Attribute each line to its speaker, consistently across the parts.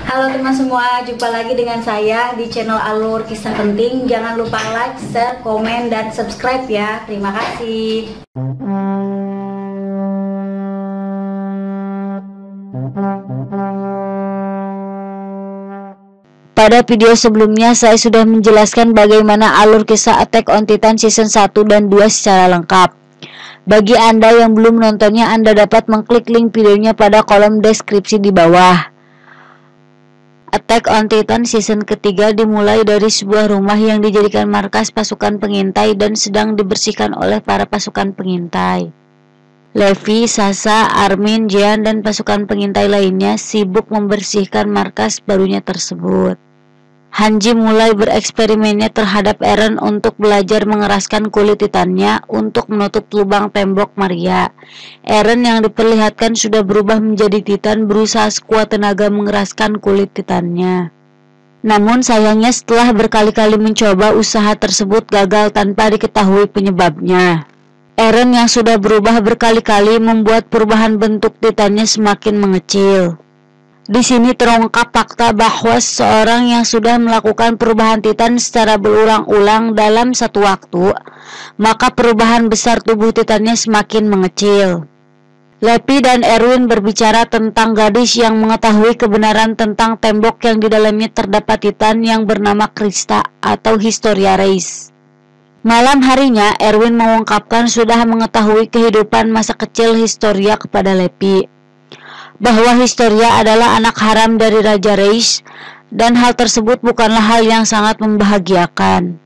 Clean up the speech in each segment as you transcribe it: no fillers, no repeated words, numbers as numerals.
Speaker 1: Halo teman semua, jumpa lagi dengan saya di channel Alur Kisah Penting. Jangan lupa like, share, komen, dan subscribe ya. Terima kasih.
Speaker 2: Pada video sebelumnya saya sudah menjelaskan bagaimana alur kisah Attack on Titan season 1 dan 2 secara lengkap. Bagi Anda yang belum menontonnya, Anda dapat mengklik link videonya pada kolom deskripsi di bawah. Attack on Titan season ketiga dimulai dari sebuah rumah yang dijadikan markas pasukan pengintai dan sedang dibersihkan oleh para pasukan pengintai. Levi, Sasha, Armin, Jean, dan pasukan pengintai lainnya sibuk membersihkan markas barunya tersebut. Hanji mulai bereksperimennya terhadap Eren untuk belajar mengeraskan kulit titannya untuk menutup lubang tembok Maria. Eren yang diperlihatkan sudah berubah menjadi titan berusaha sekuat tenaga mengeraskan kulit titannya. Namun sayangnya setelah berkali-kali mencoba, usaha tersebut gagal tanpa diketahui penyebabnya. Eren yang sudah berubah berkali-kali membuat perubahan bentuk titannya semakin mengecil. Di sini terungkap fakta bahwa seorang yang sudah melakukan perubahan titan secara berulang-ulang dalam satu waktu, maka perubahan besar tubuh titannya semakin mengecil. Lepi dan Erwin berbicara tentang gadis yang mengetahui kebenaran tentang tembok yang di dalamnya terdapat titan yang bernama Krista atau Historia Reis. Malam harinya, Erwin mengungkapkan sudah mengetahui kehidupan masa kecil Historia kepada Lepi, bahwa Historia adalah anak haram dari Raja Reis, dan hal tersebut bukanlah hal yang sangat membahagiakan.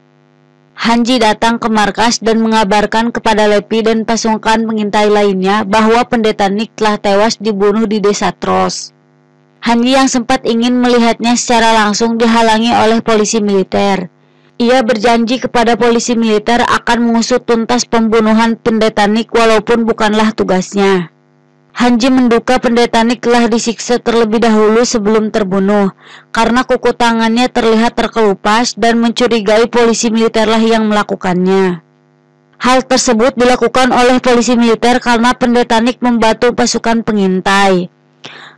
Speaker 2: Hanji datang ke markas dan mengabarkan kepada Lepi dan pasukan pengintai lainnya bahwa Pendeta Nick telah tewas dibunuh di desa Tros. Hanji yang sempat ingin melihatnya secara langsung dihalangi oleh polisi militer. Ia berjanji kepada polisi militer akan mengusut tuntas pembunuhan Pendeta Nick walaupun bukanlah tugasnya. Hanji menduga Pendeta Nick telah disiksa terlebih dahulu sebelum terbunuh, karena kuku tangannya terlihat terkelupas dan mencurigai polisi militerlah yang melakukannya. Hal tersebut dilakukan oleh polisi militer karena Pendeta Nick membantu pasukan pengintai.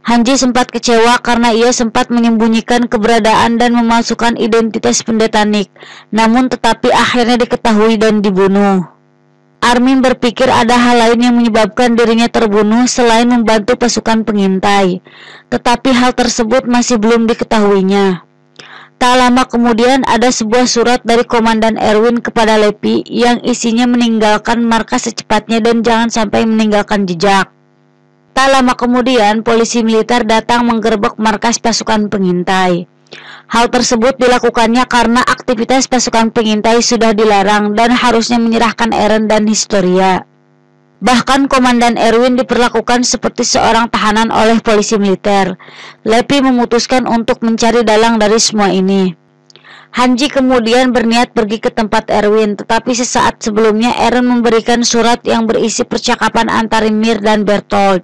Speaker 2: Hanji sempat kecewa karena ia sempat menyembunyikan keberadaan dan memasukkan identitas Pendeta Nick, namun tetapi akhirnya diketahui dan dibunuh. Armin berpikir ada hal lain yang menyebabkan dirinya terbunuh selain membantu pasukan pengintai, tetapi hal tersebut masih belum diketahuinya. Tak lama kemudian ada sebuah surat dari Komandan Erwin kepada Lepi yang isinya meninggalkan markas secepatnya dan jangan sampai meninggalkan jejak. Tak lama kemudian polisi militer datang menggerebek markas pasukan pengintai. Hal tersebut dilakukannya karena aktivitas pasukan pengintai sudah dilarang dan harusnya menyerahkan Eren dan Historia. Bahkan Komandan Erwin diperlakukan seperti seorang tahanan oleh polisi militer. Lepi memutuskan untuk mencari dalang dari semua ini. Hanji kemudian berniat pergi ke tempat Erwin, tetapi sesaat sebelumnya Eren memberikan surat yang berisi percakapan antara Mir dan Bertolt.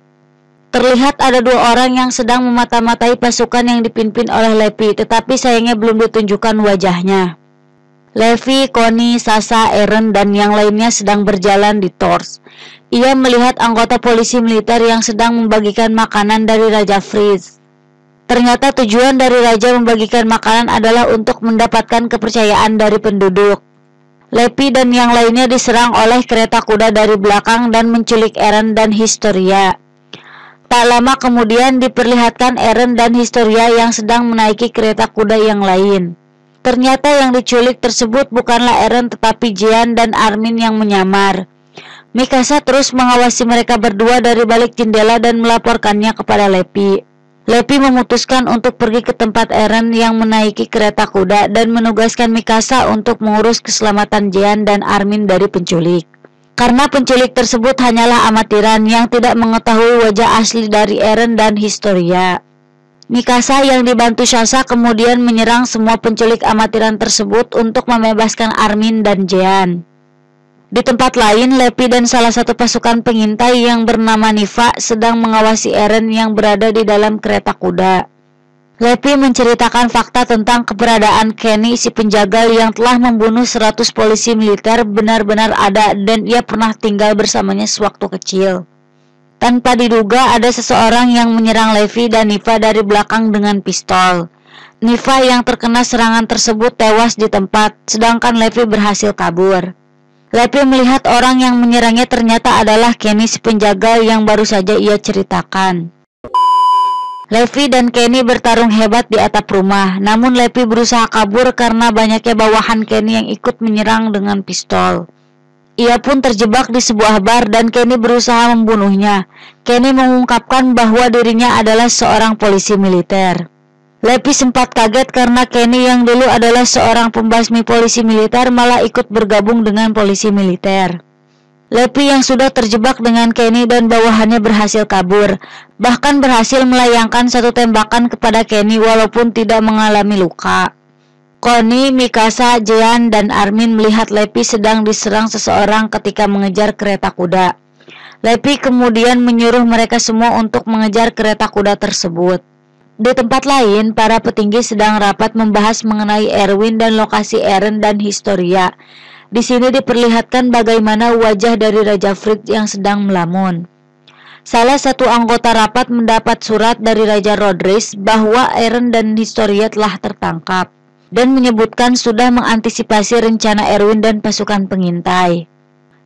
Speaker 2: Terlihat ada dua orang yang sedang memata-matai pasukan yang dipimpin oleh Lepi, tetapi sayangnya belum ditunjukkan wajahnya. Levi, Connie, Sasha, Eren, dan yang lainnya sedang berjalan di Tors. Ia melihat anggota polisi militer yang sedang membagikan makanan dari Raja Fritz. Ternyata tujuan dari Raja membagikan makanan adalah untuk mendapatkan kepercayaan dari penduduk. Lepi dan yang lainnya diserang oleh kereta kuda dari belakang dan menculik Eren dan Historia. Tak lama kemudian diperlihatkan Eren dan Historia yang sedang menaiki kereta kuda yang lain. Ternyata yang diculik tersebut bukanlah Eren tetapi Jean dan Armin yang menyamar. Mikasa terus mengawasi mereka berdua dari balik jendela dan melaporkannya kepada Lepi. Lepi memutuskan untuk pergi ke tempat Eren yang menaiki kereta kuda dan menugaskan Mikasa untuk mengurus keselamatan Jean dan Armin dari penculik. Karena penculik tersebut hanyalah amatiran yang tidak mengetahui wajah asli dari Eren dan Historia. Mikasa yang dibantu Sasha kemudian menyerang semua penculik amatiran tersebut untuk membebaskan Armin dan Jean. Di tempat lain, Lepi dan salah satu pasukan pengintai yang bernama Niva sedang mengawasi Eren yang berada di dalam kereta kuda. Lepi menceritakan fakta tentang keberadaan Kenny, si penjagal yang telah membunuh 100 polisi militer benar-benar ada dan ia pernah tinggal bersamanya sewaktu kecil. Tanpa diduga ada seseorang yang menyerang Levi dan Niva dari belakang dengan pistol. Niva yang terkena serangan tersebut tewas di tempat, sedangkan Levi berhasil kabur. Levi melihat orang yang menyerangnya ternyata adalah Kenny, si penjaga yang baru saja ia ceritakan. Levi dan Kenny bertarung hebat di atap rumah, namun Levi berusaha kabur karena banyaknya bawahan Kenny yang ikut menyerang dengan pistol. Ia pun terjebak di sebuah bar dan Kenny berusaha membunuhnya. Kenny mengungkapkan bahwa dirinya adalah seorang polisi militer. Levi sempat kaget karena Kenny yang dulu adalah seorang pembasmi polisi militer malah ikut bergabung dengan polisi militer. Levi yang sudah terjebak dengan Kenny dan bawahannya berhasil kabur, bahkan berhasil melayangkan satu tembakan kepada Kenny walaupun tidak mengalami luka. Connie, Mikasa, Jean, dan Armin melihat Levi sedang diserang seseorang ketika mengejar kereta kuda. Levi kemudian menyuruh mereka semua untuk mengejar kereta kuda tersebut. Di tempat lain, para petinggi sedang rapat membahas mengenai Erwin dan lokasi Eren dan Historia. Di sini diperlihatkan bagaimana wajah dari Raja Fritz yang sedang melamun. Salah satu anggota rapat mendapat surat dari Raja Rodriguez bahwa Eren dan Historia telah tertangkap, dan menyebutkan sudah mengantisipasi rencana Erwin dan pasukan pengintai.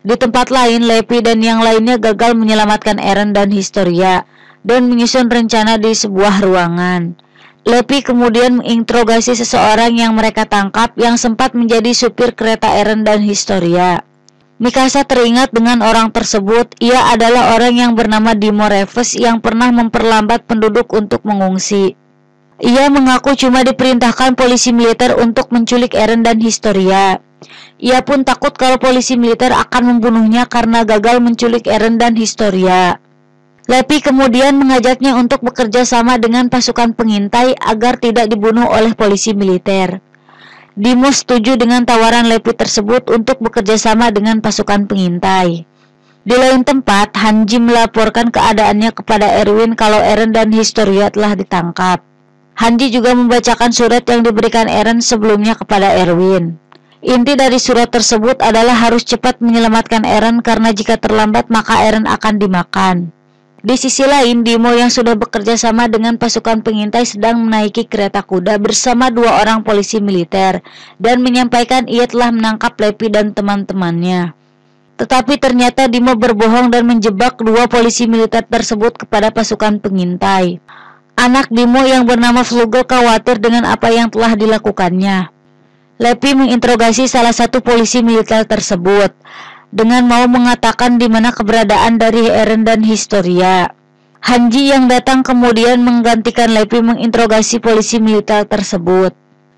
Speaker 2: Di tempat lain, Levi dan yang lainnya gagal menyelamatkan Eren dan Historia dan menyusun rencana di sebuah ruangan. Levi kemudian menginterogasi seseorang yang mereka tangkap yang sempat menjadi supir kereta Eren dan Historia. Mikasa teringat dengan orang tersebut. Ia adalah orang yang bernama Dimo Reves yang pernah memperlambat penduduk untuk mengungsi. Ia mengaku cuma diperintahkan polisi militer untuk menculik Eren dan Historia. Ia pun takut kalau polisi militer akan membunuhnya karena gagal menculik Eren dan Historia. Levi kemudian mengajaknya untuk bekerja sama dengan pasukan pengintai agar tidak dibunuh oleh polisi militer. Dimo setuju dengan tawaran Levi tersebut untuk bekerja sama dengan pasukan pengintai. Di lain tempat, Hanji melaporkan keadaannya kepada Erwin kalau Eren dan Historia telah ditangkap. Hanji juga membacakan surat yang diberikan Eren sebelumnya kepada Erwin. Inti dari surat tersebut adalah harus cepat menyelamatkan Eren karena jika terlambat maka Eren akan dimakan. Di sisi lain, Dimo yang sudah bekerja sama dengan pasukan pengintai sedang menaiki kereta kuda bersama dua orang polisi militer dan menyampaikan ia telah menangkap Levi dan teman-temannya. Tetapi ternyata Dimo berbohong dan menjebak dua polisi militer tersebut kepada pasukan pengintai. Anak Dimo yang bernama Flugel khawatir dengan apa yang telah dilakukannya. Levi menginterogasi salah satu polisi militer tersebut dengan mau mengatakan di mana keberadaan dari Eren dan Historia. Hanji yang datang kemudian menggantikan Levi menginterogasi polisi militer tersebut.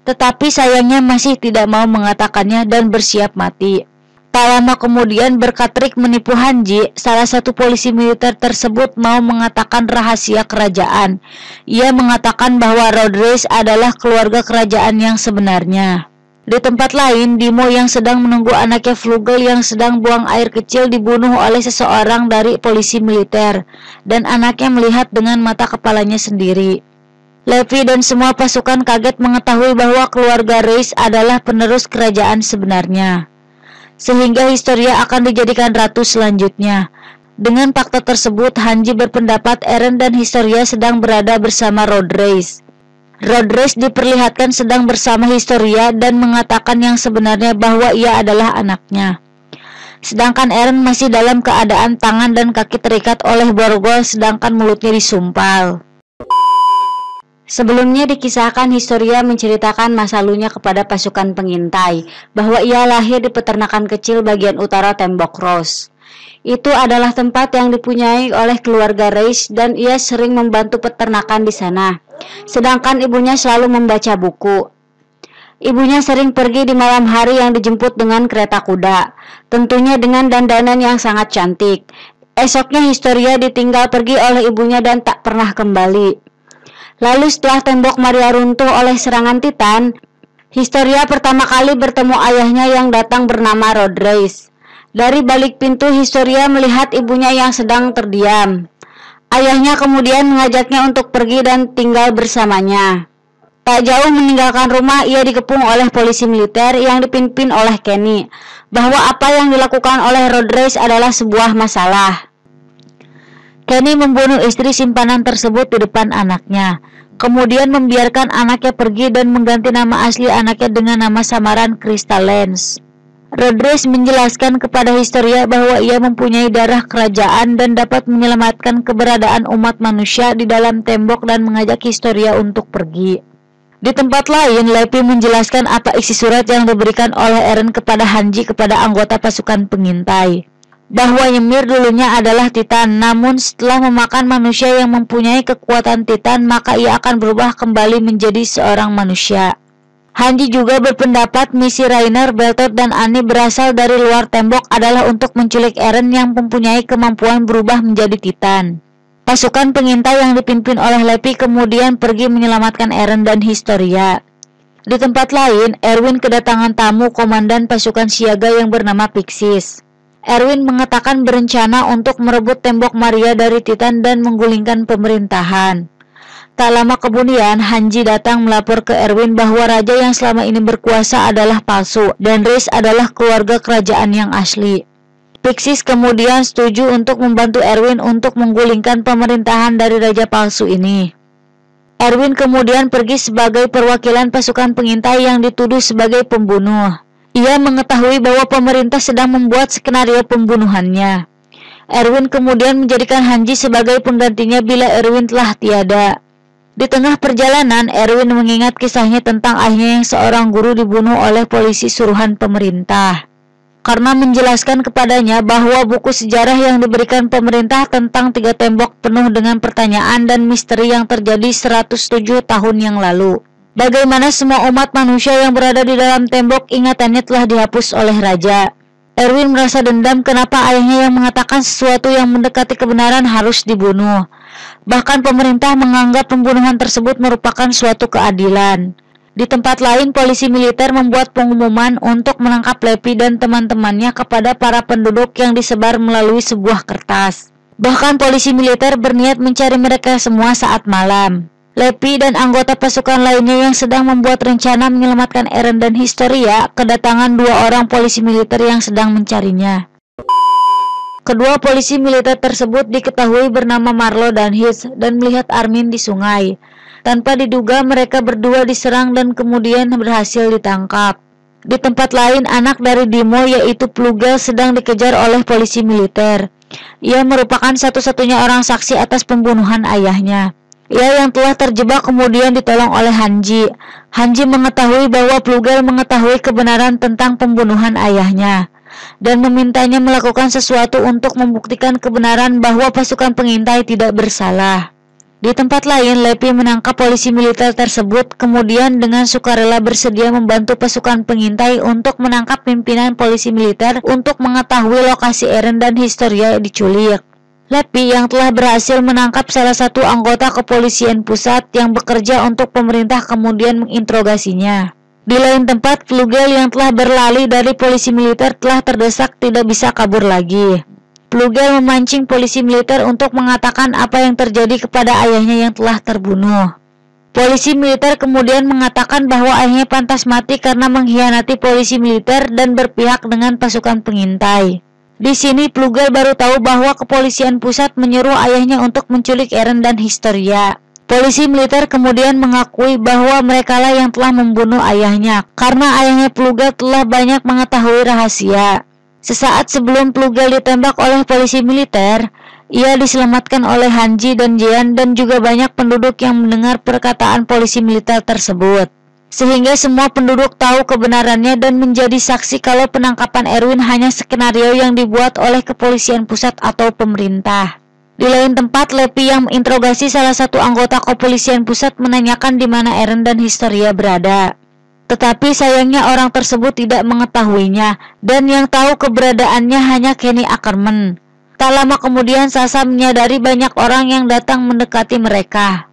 Speaker 2: Tetapi sayangnya masih tidak mau mengatakannya dan bersiap mati. Tak lama kemudian berkat trik menipu Hanji, salah satu polisi militer tersebut mau mengatakan rahasia kerajaan. Ia mengatakan bahwa Rodriguez adalah keluarga kerajaan yang sebenarnya. Di tempat lain, Dimo yang sedang menunggu anaknya Flugel yang sedang buang air kecil dibunuh oleh seseorang dari polisi militer, dan anaknya melihat dengan mata kepalanya sendiri. Levi dan semua pasukan kaget mengetahui bahwa keluarga Reis adalah penerus kerajaan sebenarnya, sehingga Historia akan dijadikan ratu selanjutnya. Dengan fakta tersebut, Hanji berpendapat Eren dan Historia sedang berada bersama Rodriguez. Rodriguez diperlihatkan sedang bersama Historia dan mengatakan yang sebenarnya bahwa ia adalah anaknya. Sedangkan Eren masih dalam keadaan tangan dan kaki terikat oleh borgol sedangkan mulutnya disumpal. Sebelumnya dikisahkan Historia menceritakan masa lalunya kepada pasukan pengintai bahwa ia lahir di peternakan kecil bagian utara tembok Rose. Itu adalah tempat yang dipunyai oleh keluarga Reis dan ia sering membantu peternakan di sana. Sedangkan ibunya selalu membaca buku. Ibunya sering pergi di malam hari yang dijemput dengan kereta kuda, tentunya dengan dandanan yang sangat cantik. Esoknya Historia ditinggal pergi oleh ibunya dan tak pernah kembali. Lalu setelah tembok Maria runtuh oleh serangan Titan, Historia pertama kali bertemu ayahnya yang datang bernama Rodriguez. Dari balik pintu Historia melihat ibunya yang sedang terdiam. Ayahnya kemudian mengajaknya untuk pergi dan tinggal bersamanya. Tak jauh meninggalkan rumah, ia dikepung oleh polisi militer yang dipimpin oleh Kenny, bahwa apa yang dilakukan oleh Rodriguez adalah sebuah masalah. Kenny membunuh istri simpanan tersebut di depan anaknya, kemudian membiarkan anaknya pergi dan mengganti nama asli anaknya dengan nama samaran Crystal Lance. Rodriguez menjelaskan kepada Historia bahwa ia mempunyai darah kerajaan dan dapat menyelamatkan keberadaan umat manusia di dalam tembok dan mengajak Historia untuk pergi. Di tempat lain, Leppy menjelaskan apa isi surat yang diberikan oleh Eren kepada Hanji kepada anggota pasukan pengintai. Bahwa Ymir dulunya adalah Titan, namun setelah memakan manusia yang mempunyai kekuatan Titan, maka ia akan berubah kembali menjadi seorang manusia. Hanji juga berpendapat misi Reiner, Belter, dan Annie berasal dari luar tembok adalah untuk menculik Eren yang mempunyai kemampuan berubah menjadi Titan. Pasukan pengintai yang dipimpin oleh Leppy kemudian pergi menyelamatkan Eren dan Historia. Di tempat lain, Erwin kedatangan tamu komandan pasukan siaga yang bernama Pixis. Erwin mengatakan berencana untuk merebut tembok Maria dari Titan dan menggulingkan pemerintahan. Tak lama kemudian, Hanji datang melapor ke Erwin bahwa raja yang selama ini berkuasa adalah palsu dan Reis adalah keluarga kerajaan yang asli. Pixis kemudian setuju untuk membantu Erwin untuk menggulingkan pemerintahan dari raja palsu ini. Erwin kemudian pergi sebagai perwakilan pasukan pengintai yang dituduh sebagai pembunuh. Ia mengetahui bahwa pemerintah sedang membuat skenario pembunuhannya. Erwin kemudian menjadikan Hanji sebagai penggantinya bila Erwin telah tiada. Di tengah perjalanan, Erwin mengingat kisahnya tentang ayahnya yang seorang guru dibunuh oleh polisi suruhan pemerintah. Karena menjelaskan kepadanya bahwa buku sejarah yang diberikan pemerintah tentang 3 tembok penuh dengan pertanyaan dan misteri yang terjadi 107 tahun yang lalu. Bagaimana semua umat manusia yang berada di dalam tembok ingatannya telah dihapus oleh raja. Erwin merasa dendam kenapa ayahnya yang mengatakan sesuatu yang mendekati kebenaran harus dibunuh. Bahkan pemerintah menganggap pembunuhan tersebut merupakan suatu keadilan. Di tempat lain, polisi militer membuat pengumuman untuk menangkap Leppy dan teman-temannya kepada para penduduk yang disebar melalui sebuah kertas. Bahkan polisi militer berniat mencari mereka semua saat malam. Leppy dan anggota pasukan lainnya yang sedang membuat rencana menyelamatkan Eren dan Historia kedatangan 2 orang polisi militer yang sedang mencarinya. Kedua polisi militer tersebut diketahui bernama Marlo dan Hitch dan melihat Armin di sungai. Tanpa diduga mereka berdua diserang dan kemudian berhasil ditangkap. Di tempat lain, anak dari Dimo yaitu Plugel sedang dikejar oleh polisi militer. Ia merupakan satu-satunya orang saksi atas pembunuhan ayahnya. Ia yang telah terjebak kemudian ditolong oleh Hanji. Hanji mengetahui bahwa Plugel mengetahui kebenaran tentang pembunuhan ayahnya dan memintanya melakukan sesuatu untuk membuktikan kebenaran bahwa pasukan pengintai tidak bersalah. Di tempat lain, Leppy menangkap polisi militer tersebut kemudian dengan sukarela bersedia membantu pasukan pengintai untuk menangkap pimpinan polisi militer untuk mengetahui lokasi Eren dan Historia diculik. Leppy yang telah berhasil menangkap salah satu anggota kepolisian pusat yang bekerja untuk pemerintah kemudian menginterogasinya. Di lain tempat, Plugel yang telah berlari dari polisi militer telah terdesak tidak bisa kabur lagi. Plugel memancing polisi militer untuk mengatakan apa yang terjadi kepada ayahnya yang telah terbunuh. Polisi militer kemudian mengatakan bahwa ayahnya pantas mati karena mengkhianati polisi militer dan berpihak dengan pasukan pengintai. Di sini Plugel baru tahu bahwa kepolisian pusat menyuruh ayahnya untuk menculik Eren dan Historia. Polisi militer kemudian mengakui bahwa merekalah yang telah membunuh ayahnya karena ayahnya Plugel telah banyak mengetahui rahasia. Sesaat sebelum Plugel ditembak oleh polisi militer, ia diselamatkan oleh Hanji dan Jean dan juga banyak penduduk yang mendengar perkataan polisi militer tersebut. Sehingga semua penduduk tahu kebenarannya dan menjadi saksi kalau penangkapan Erwin hanya skenario yang dibuat oleh kepolisian pusat atau pemerintah. Di lain tempat, Leppy yang menginterogasi salah satu anggota kepolisian pusat menanyakan di mana Eren dan Historia berada. Tetapi sayangnya orang tersebut tidak mengetahuinya dan yang tahu keberadaannya hanya Kenny Ackerman. Tak lama kemudian Sasha menyadari banyak orang yang datang mendekati mereka.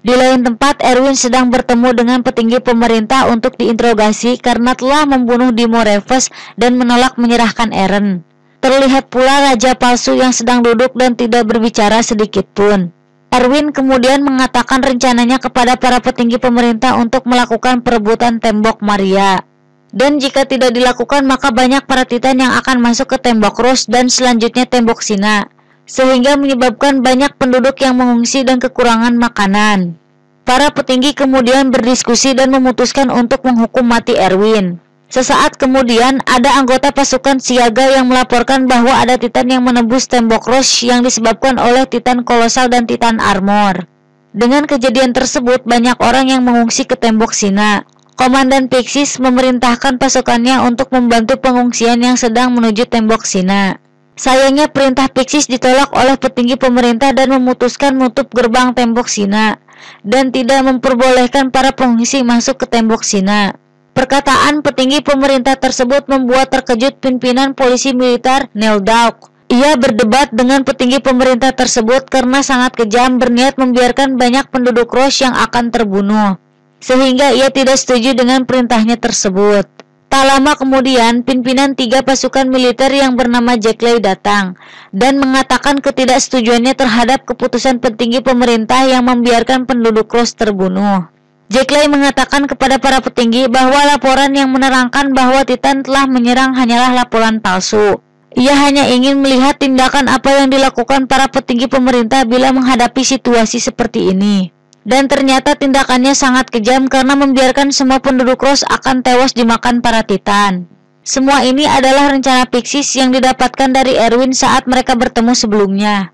Speaker 2: Di lain tempat, Erwin sedang bertemu dengan petinggi pemerintah untuk diinterogasi karena telah membunuh Dimo Reves dan menolak menyerahkan Eren. Terlihat pula raja palsu yang sedang duduk dan tidak berbicara sedikit pun. Erwin kemudian mengatakan rencananya kepada para petinggi pemerintah untuk melakukan perebutan tembok Maria. Dan jika tidak dilakukan maka banyak para Titan yang akan masuk ke tembok Rose dan selanjutnya tembok Sina. sehingga menyebabkan banyak penduduk yang mengungsi dan kekurangan makanan. Para petinggi kemudian berdiskusi dan memutuskan untuk menghukum mati Erwin. Sesaat kemudian, ada anggota pasukan siaga yang melaporkan bahwa ada Titan yang menembus tembok Roche yang disebabkan oleh Titan kolosal dan Titan armor. Dengan kejadian tersebut, banyak orang yang mengungsi ke tembok Sina. Komandan Pixis memerintahkan pasukannya untuk membantu pengungsian yang sedang menuju tembok Sina. Sayangnya perintah Pixis ditolak oleh petinggi pemerintah dan memutuskan menutup gerbang tembok Sina dan tidak memperbolehkan para pengungsi masuk ke tembok Sina. Perkataan petinggi pemerintah tersebut membuat terkejut pimpinan polisi militer Neil Dauk. Ia berdebat dengan petinggi pemerintah tersebut karena sangat kejam, berniat membiarkan banyak penduduk Roche yang akan terbunuh, sehingga ia tidak setuju dengan perintahnya tersebut. Tak lama kemudian, pimpinan 3 pasukan militer yang bernama Jackley datang dan mengatakan ketidaksetujuannya terhadap keputusan petinggi pemerintah yang membiarkan penduduk Roche terbunuh. Jackley mengatakan kepada para petinggi bahwa laporan yang menerangkan bahwa Titan telah menyerang hanyalah laporan palsu. Ia hanya ingin melihat tindakan apa yang dilakukan para petinggi pemerintah bila menghadapi situasi seperti ini. Dan ternyata tindakannya sangat kejam karena membiarkan semua penduduk Roche akan tewas dimakan para Titan. Semua ini adalah rencana Pixis yang didapatkan dari Erwin saat mereka bertemu sebelumnya.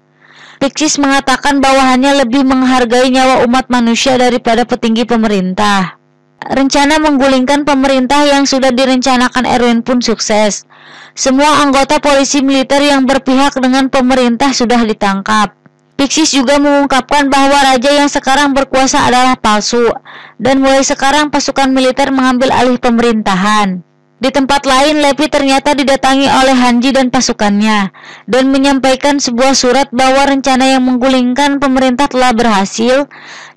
Speaker 2: Pixis mengatakan bawahannya lebih menghargai nyawa umat manusia daripada petinggi pemerintah. Rencana menggulingkan pemerintah yang sudah direncanakan Erwin pun sukses. Semua anggota polisi militer yang berpihak dengan pemerintah sudah ditangkap. Pixis juga mengungkapkan bahwa raja yang sekarang berkuasa adalah palsu, dan mulai sekarang pasukan militer mengambil alih pemerintahan. Di tempat lain, Lepi ternyata didatangi oleh Hanji dan pasukannya, dan menyampaikan sebuah surat bahwa rencana yang menggulingkan pemerintah telah berhasil,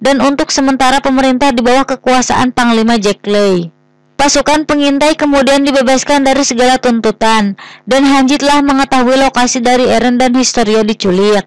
Speaker 2: dan untuk sementara pemerintah di bawah kekuasaan Panglima Jackley. Pasukan pengintai kemudian dibebaskan dari segala tuntutan, dan Hanji telah mengetahui lokasi dari Eren dan Historia diculik.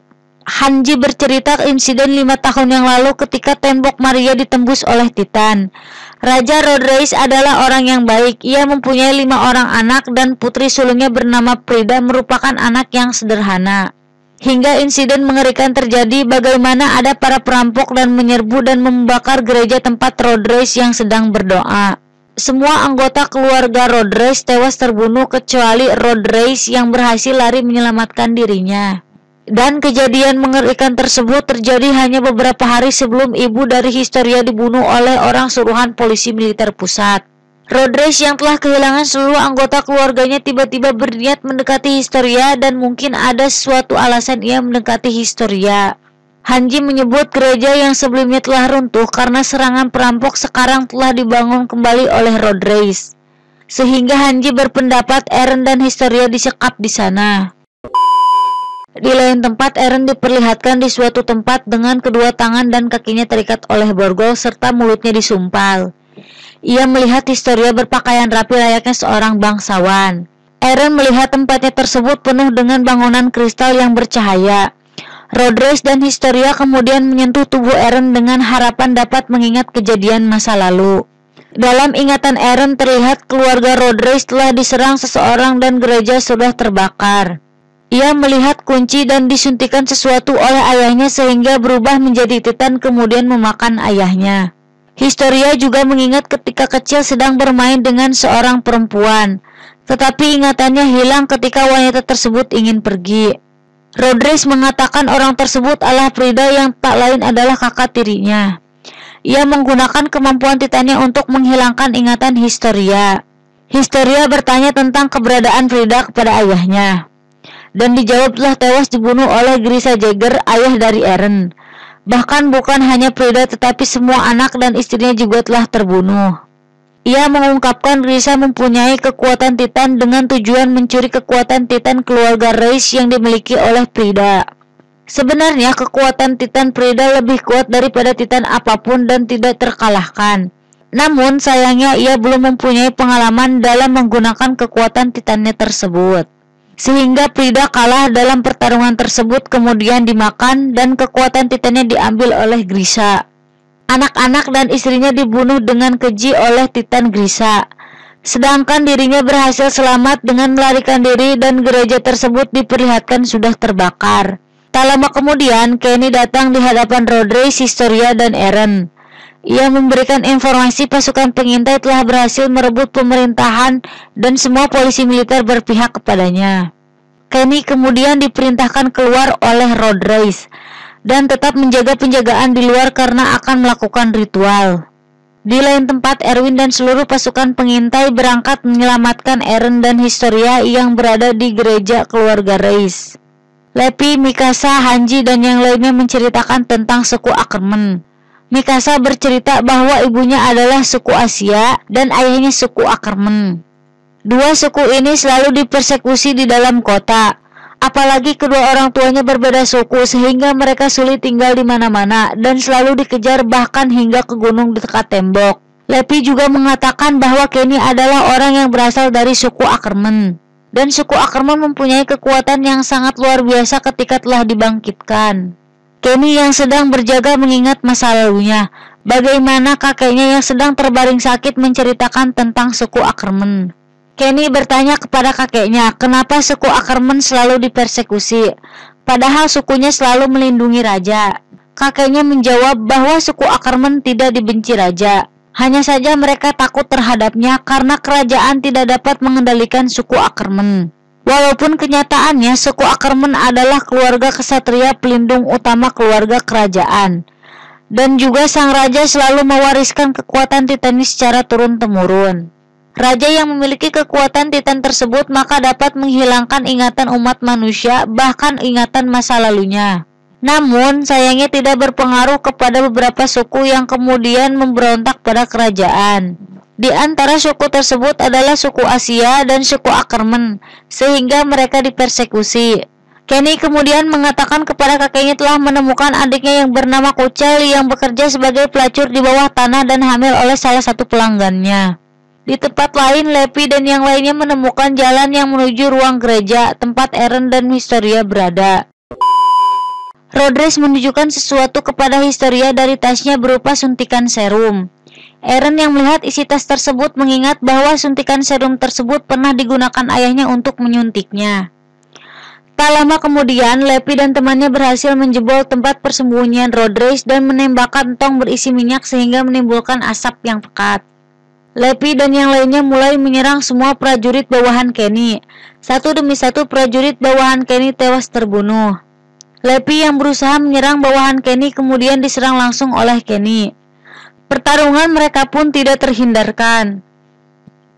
Speaker 2: Hanji bercerita insiden 5 tahun yang lalu ketika tembok Maria ditembus oleh Titan. Raja Rodreis adalah orang yang baik. Ia mempunyai 5 orang anak dan putri sulungnya bernama Prida merupakan anak yang sederhana. Hingga insiden mengerikan terjadi bagaimana ada para perampok dan menyerbu dan membakar gereja tempat Rodreis yang sedang berdoa. Semua anggota keluarga Rodreis tewas terbunuh kecuali Rodreis yang berhasil lari menyelamatkan dirinya. Dan kejadian mengerikan tersebut terjadi hanya beberapa hari sebelum ibu dari Historia dibunuh oleh orang suruhan polisi militer pusat. Rodreis yang telah kehilangan seluruh anggota keluarganya tiba-tiba berniat mendekati Historia dan mungkin ada suatu alasan ia mendekati Historia. Hanji menyebut gereja yang sebelumnya telah runtuh karena serangan perampok sekarang telah dibangun kembali oleh Rodreis. Sehingga Hanji berpendapat Eren dan Historia disekap di sana. Di lain tempat, Eren diperlihatkan di suatu tempat dengan kedua tangan dan kakinya terikat oleh borgol serta mulutnya disumpal. Ia melihat Historia berpakaian rapi layaknya seorang bangsawan. Eren melihat tempatnya tersebut penuh dengan bangunan kristal yang bercahaya. Rodreis dan Historia kemudian menyentuh tubuh Eren dengan harapan dapat mengingat kejadian masa lalu. Dalam ingatan Eren terlihat keluarga Rodreis telah diserang seseorang dan gereja sudah terbakar. Ia melihat kunci dan disuntikan sesuatu oleh ayahnya sehingga berubah menjadi Titan kemudian memakan ayahnya. Historia juga mengingat ketika kecil sedang bermain dengan seorang perempuan, tetapi ingatannya hilang ketika wanita tersebut ingin pergi. Rodreis mengatakan orang tersebut adalah Prida yang tak lain adalah kakak tirinya. Ia menggunakan kemampuan Titannya untuk menghilangkan ingatan Historia. Historia bertanya tentang keberadaan Prida kepada ayahnya. Dan dijawab telah tewas dibunuh oleh Grisa Jaeger, ayah dari Eren. Bahkan bukan hanya Prida tetapi semua anak dan istrinya juga telah terbunuh. Ia mengungkapkan Grisa mempunyai kekuatan Titan dengan tujuan mencuri kekuatan Titan keluarga Reis yang dimiliki oleh Prida. Sebenarnya kekuatan Titan Prida lebih kuat daripada Titan apapun dan tidak terkalahkan. Namun sayangnya ia belum mempunyai pengalaman dalam menggunakan kekuatan Titannya tersebut. Sehingga Prida kalah dalam pertarungan tersebut kemudian dimakan dan kekuatan Titannya diambil oleh Grisa. Anak-anak dan istrinya dibunuh dengan keji oleh Titan Grisa. Sedangkan dirinya berhasil selamat dengan melarikan diri dan gereja tersebut diperlihatkan sudah terbakar. Tak lama kemudian, Kenny datang di hadapan Rodriguez, Historia, dan Eren. Ia memberikan informasi pasukan pengintai telah berhasil merebut pemerintahan dan semua polisi militer berpihak kepadanya. Kenny kemudian diperintahkan keluar oleh Rodriguez dan tetap menjaga penjagaan di luar karena akan melakukan ritual. Di lain tempat, Erwin dan seluruh pasukan pengintai berangkat menyelamatkan Eren dan Historia yang berada di gereja keluarga Reis. Lepi, Mikasa, Hanji, dan yang lainnya menceritakan tentang suku Ackerman. Mikasa bercerita bahwa ibunya adalah suku Asia dan ayahnya suku Ackerman. Dua suku ini selalu dipersekusi di dalam kota. Apalagi kedua orang tuanya berbeda suku sehingga mereka sulit tinggal di mana-mana dan selalu dikejar bahkan hingga ke gunung di dekat tembok. Lepi juga mengatakan bahwa Kenny adalah orang yang berasal dari suku Ackerman. Dan suku Ackerman mempunyai kekuatan yang sangat luar biasa ketika telah dibangkitkan. Kenny yang sedang berjaga mengingat masa lalunya. Bagaimana kakeknya yang sedang terbaring sakit menceritakan tentang suku Ackerman. Kenny bertanya kepada kakeknya, kenapa suku Ackerman selalu dipersekusi, padahal sukunya selalu melindungi raja. Kakeknya menjawab bahwa suku Ackerman tidak dibenci raja. Hanya saja mereka takut terhadapnya karena kerajaan tidak dapat mengendalikan suku Ackerman. Walaupun kenyataannya suku Ackerman adalah keluarga kesatria pelindung utama keluarga kerajaan. Dan juga sang raja selalu mewariskan kekuatan Titanis secara turun-temurun. Raja yang memiliki kekuatan Titan tersebut maka dapat menghilangkan ingatan umat manusia, bahkan ingatan masa lalunya. Namun, sayangnya tidak berpengaruh kepada beberapa suku yang kemudian memberontak pada kerajaan. Di antara suku tersebut adalah suku Asia dan suku Ackerman, sehingga mereka dipersekusi. Kenny kemudian mengatakan kepada kakeknya telah menemukan adiknya yang bernama Kuchel yang bekerja sebagai pelacur di bawah tanah dan hamil oleh salah satu pelanggannya. Di tempat lain, Lepi dan yang lainnya menemukan jalan yang menuju ruang gereja, tempat Eren dan Historia berada. Rodriguez menunjukkan sesuatu kepada Historia dari tasnya berupa suntikan serum. Eren yang melihat isi tas tersebut mengingat bahwa suntikan serum tersebut pernah digunakan ayahnya untuk menyuntiknya. Tak lama kemudian, Lepi dan temannya berhasil menjebol tempat persembunyian Rodriguez dan menembakkan tong berisi minyak sehingga menimbulkan asap yang pekat. Lepi dan yang lainnya mulai menyerang semua prajurit bawahan Kenny. Satu demi satu prajurit bawahan Kenny tewas terbunuh. Lepi yang berusaha menyerang bawahan Kenny kemudian diserang langsung oleh Kenny. Pertarungan mereka pun tidak terhindarkan.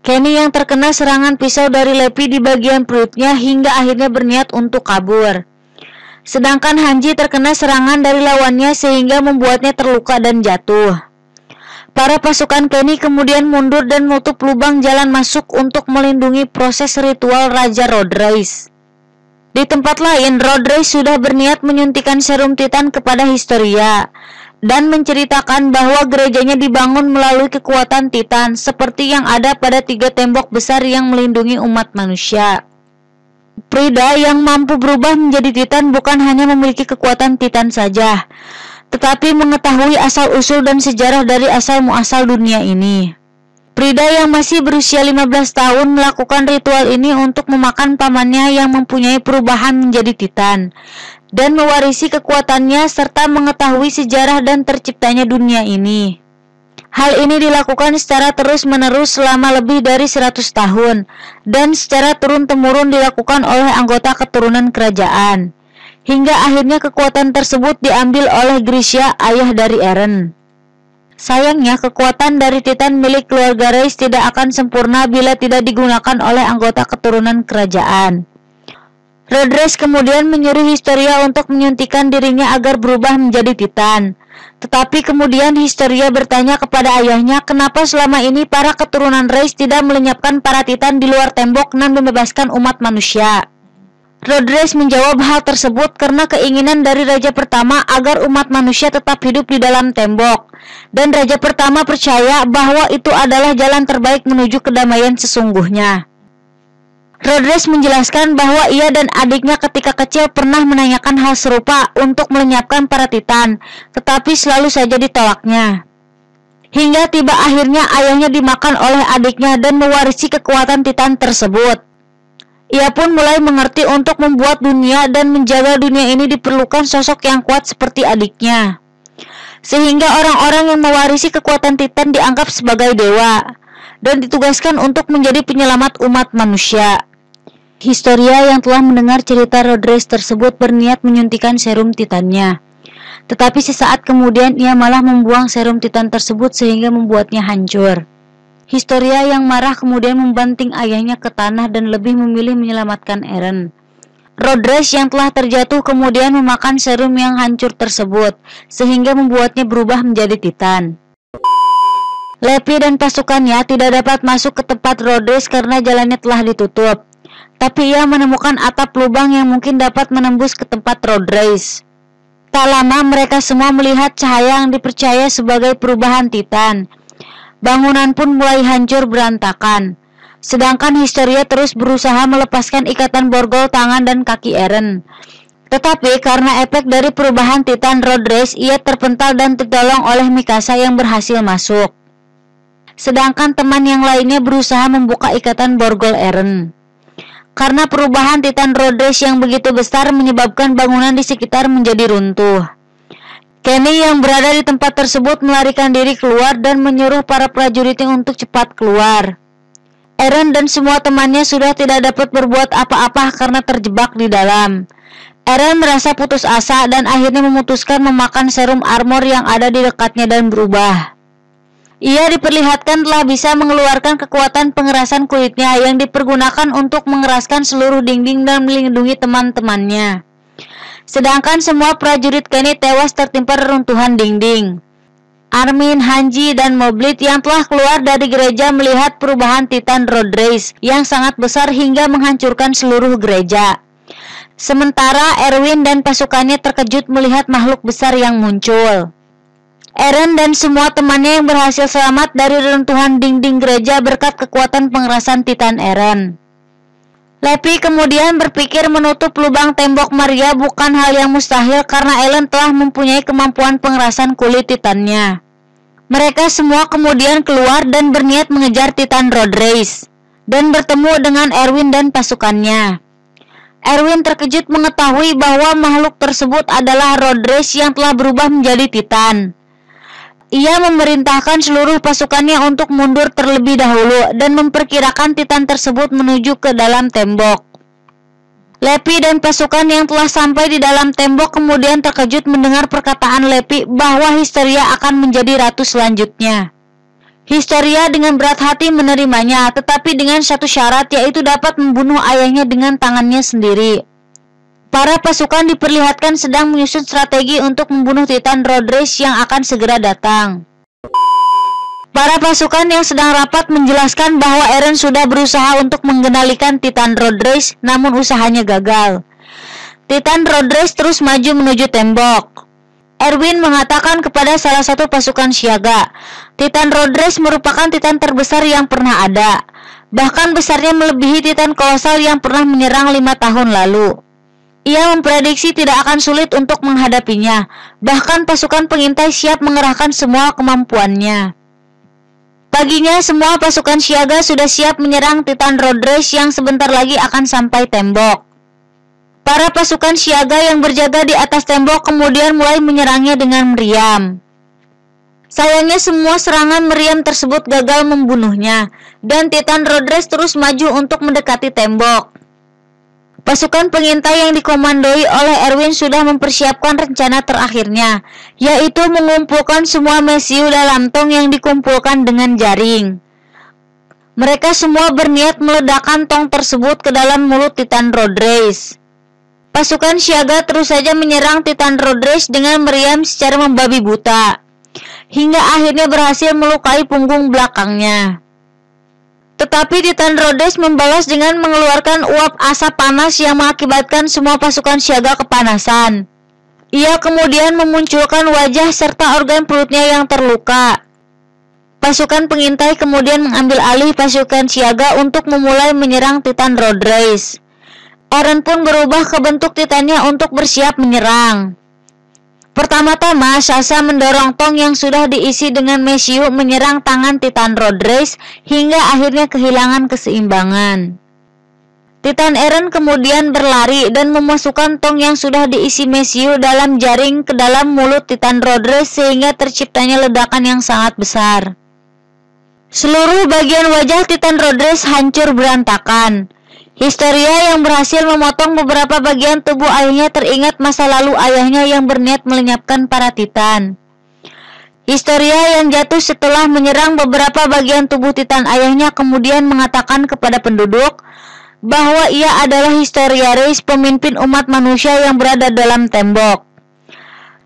Speaker 2: Kenny yang terkena serangan pisau dari Lepi di bagian perutnya hingga akhirnya berniat untuk kabur. Sedangkan Hanji terkena serangan dari lawannya sehingga membuatnya terluka dan jatuh. Para pasukan Kenny kemudian mundur dan menutup lubang jalan masuk untuk melindungi proses ritual Raja Rodriguez. Di tempat lain, Rodriguez sudah berniat menyuntikkan serum Titan kepada Historia dan menceritakan bahwa gerejanya dibangun melalui kekuatan Titan seperti yang ada pada 3 tembok besar yang melindungi umat manusia. Prida yang mampu berubah menjadi Titan bukan hanya memiliki kekuatan Titan saja, tetapi mengetahui asal-usul dan sejarah dari asal-muasal dunia ini. Prida yang masih berusia 15 tahun melakukan ritual ini untuk memakan pamannya yang mempunyai perubahan menjadi Titan dan mewarisi kekuatannya serta mengetahui sejarah dan terciptanya dunia ini. Hal ini dilakukan secara terus-menerus selama lebih dari 100 tahun dan secara turun-temurun dilakukan oleh anggota keturunan kerajaan. Hingga akhirnya kekuatan tersebut diambil oleh Grisha, ayah dari Eren. Sayangnya, kekuatan dari Titan milik keluarga Reis tidak akan sempurna bila tidak digunakan oleh anggota keturunan kerajaan. Rodriguez kemudian menyuruh Historia untuk menyuntikkan dirinya agar berubah menjadi Titan. Tetapi kemudian Historia bertanya kepada ayahnya kenapa selama ini para keturunan Reis tidak melenyapkan para Titan di luar tembok dan membebaskan umat manusia. Rodriguez menjawab hal tersebut karena keinginan dari Raja Pertama agar umat manusia tetap hidup di dalam tembok. Dan Raja Pertama percaya bahwa itu adalah jalan terbaik menuju kedamaian sesungguhnya. Rodriguez menjelaskan bahwa ia dan adiknya ketika kecil pernah menanyakan hal serupa untuk melenyapkan para Titan, tetapi selalu saja ditolaknya. Hingga tiba akhirnya ayahnya dimakan oleh adiknya dan mewarisi kekuatan Titan tersebut. Ia pun mulai mengerti untuk membuat dunia dan menjaga dunia ini diperlukan sosok yang kuat seperti adiknya. Sehingga orang-orang yang mewarisi kekuatan Titan dianggap sebagai dewa dan ditugaskan untuk menjadi penyelamat umat manusia. Historia yang telah mendengar cerita Rodriguez tersebut berniat menyuntikkan serum Titannya. Tetapi sesaat kemudian ia malah membuang serum Titan tersebut sehingga membuatnya hancur. Historia yang marah kemudian membanting ayahnya ke tanah dan lebih memilih menyelamatkan Eren. Rodriguez yang telah terjatuh kemudian memakan serum yang hancur tersebut sehingga membuatnya berubah menjadi Titan. Lepi dan pasukannya tidak dapat masuk ke tempat Rodriguez karena jalannya telah ditutup. Tapi ia menemukan atap lubang yang mungkin dapat menembus ke tempat Rodriguez. Tak lama mereka semua melihat cahaya yang dipercaya sebagai perubahan Titan. Bangunan pun mulai hancur berantakan. Sedangkan Historia terus berusaha melepaskan ikatan borgol tangan dan kaki Eren. Tetapi karena efek dari perubahan Titan Rodriguez, ia terpental dan tertolong oleh Mikasa yang berhasil masuk. Sedangkan teman yang lainnya berusaha membuka ikatan borgol Eren. Karena perubahan Titan Rodriguez yang begitu besar menyebabkan bangunan di sekitar menjadi runtuh. Kenny yang berada di tempat tersebut melarikan diri keluar dan menyuruh para prajuritnya untuk cepat keluar. Eren dan semua temannya sudah tidak dapat berbuat apa-apa karena terjebak di dalam. Eren merasa putus asa dan akhirnya memutuskan memakan serum armor yang ada di dekatnya dan berubah. Ia diperlihatkan telah bisa mengeluarkan kekuatan pengerasan kulitnya yang dipergunakan untuk mengeraskan seluruh dinding dan melindungi teman-temannya. Sedangkan semua prajurit Kenny tewas tertimpa reruntuhan dinding. Armin, Hanji, dan Moblit yang telah keluar dari gereja melihat perubahan Titan Rodriguez yang sangat besar hingga menghancurkan seluruh gereja. Sementara Erwin dan pasukannya terkejut melihat makhluk besar yang muncul. Eren dan semua temannya yang berhasil selamat dari reruntuhan dinding gereja berkat kekuatan pengerasan Titan Eren. Lepi kemudian berpikir menutup lubang tembok Maria bukan hal yang mustahil karena Eren telah mempunyai kemampuan pengerasan kulit Titannya. Mereka semua kemudian keluar dan berniat mengejar Titan Rodriguez dan bertemu dengan Erwin dan pasukannya. Erwin terkejut mengetahui bahwa makhluk tersebut adalah Rodriguez yang telah berubah menjadi Titan. Ia memerintahkan seluruh pasukannya untuk mundur terlebih dahulu dan memperkirakan Titan tersebut menuju ke dalam tembok. Lepi dan pasukan yang telah sampai di dalam tembok kemudian terkejut mendengar perkataan Lepi bahwa Historia akan menjadi ratu selanjutnya. Historia dengan berat hati menerimanya, tetapi dengan satu syarat, yaitu dapat membunuh ayahnya dengan tangannya sendiri. Para pasukan diperlihatkan sedang menyusun strategi untuk membunuh Titan Rodriguez yang akan segera datang. Para pasukan yang sedang rapat menjelaskan bahwa Eren sudah berusaha untuk mengendalikan Titan Rodriguez, namun usahanya gagal. Titan Rodriguez terus maju menuju tembok. Erwin mengatakan kepada salah satu pasukan siaga, Titan Rodriguez merupakan Titan terbesar yang pernah ada. Bahkan besarnya melebihi Titan kolosal yang pernah menyerang 5 tahun lalu. Ia memprediksi tidak akan sulit untuk menghadapinya. Bahkan pasukan pengintai siap mengerahkan semua kemampuannya. Paginya semua pasukan siaga sudah siap menyerang Titan Rodriguez yang sebentar lagi akan sampai tembok. Para pasukan siaga yang berjaga di atas tembok kemudian mulai menyerangnya dengan meriam. Sayangnya semua serangan meriam tersebut gagal membunuhnya, dan Titan Rodriguez terus maju untuk mendekati tembok. Pasukan pengintai yang dikomandoi oleh Erwin sudah mempersiapkan rencana terakhirnya, yaitu mengumpulkan semua mesiu dalam tong yang dikumpulkan dengan jaring. Mereka semua berniat meledakkan tong tersebut ke dalam mulut Titan Rodriguez. Pasukan siaga terus saja menyerang Titan Rodriguez dengan meriam secara membabi buta, hingga akhirnya berhasil melukai punggung belakangnya. Tetapi Titan Rodriguez membalas dengan mengeluarkan uap asap panas yang mengakibatkan semua pasukan siaga kepanasan. Ia kemudian memunculkan wajah serta organ perutnya yang terluka. Pasukan pengintai kemudian mengambil alih pasukan siaga untuk memulai menyerang Titan Rodriguez. Eren pun berubah ke bentuk Titannya untuk bersiap menyerang. Pertama-tama, Sasha mendorong tong yang sudah diisi dengan mesiu menyerang tangan Titan Rodriguez hingga akhirnya kehilangan keseimbangan. Titan Eren kemudian berlari dan memasukkan tong yang sudah diisi mesiu dalam jaring ke dalam mulut Titan Rhodres sehingga terciptanya ledakan yang sangat besar. Seluruh bagian wajah Titan Rhodres hancur berantakan. Historia yang berhasil memotong beberapa bagian tubuh ayahnya teringat masa lalu ayahnya yang berniat melenyapkan para Titan. Historia yang jatuh setelah menyerang beberapa bagian tubuh Titan ayahnya kemudian mengatakan kepada penduduk bahwa ia adalah Historia Reis, pemimpin umat manusia yang berada dalam tembok.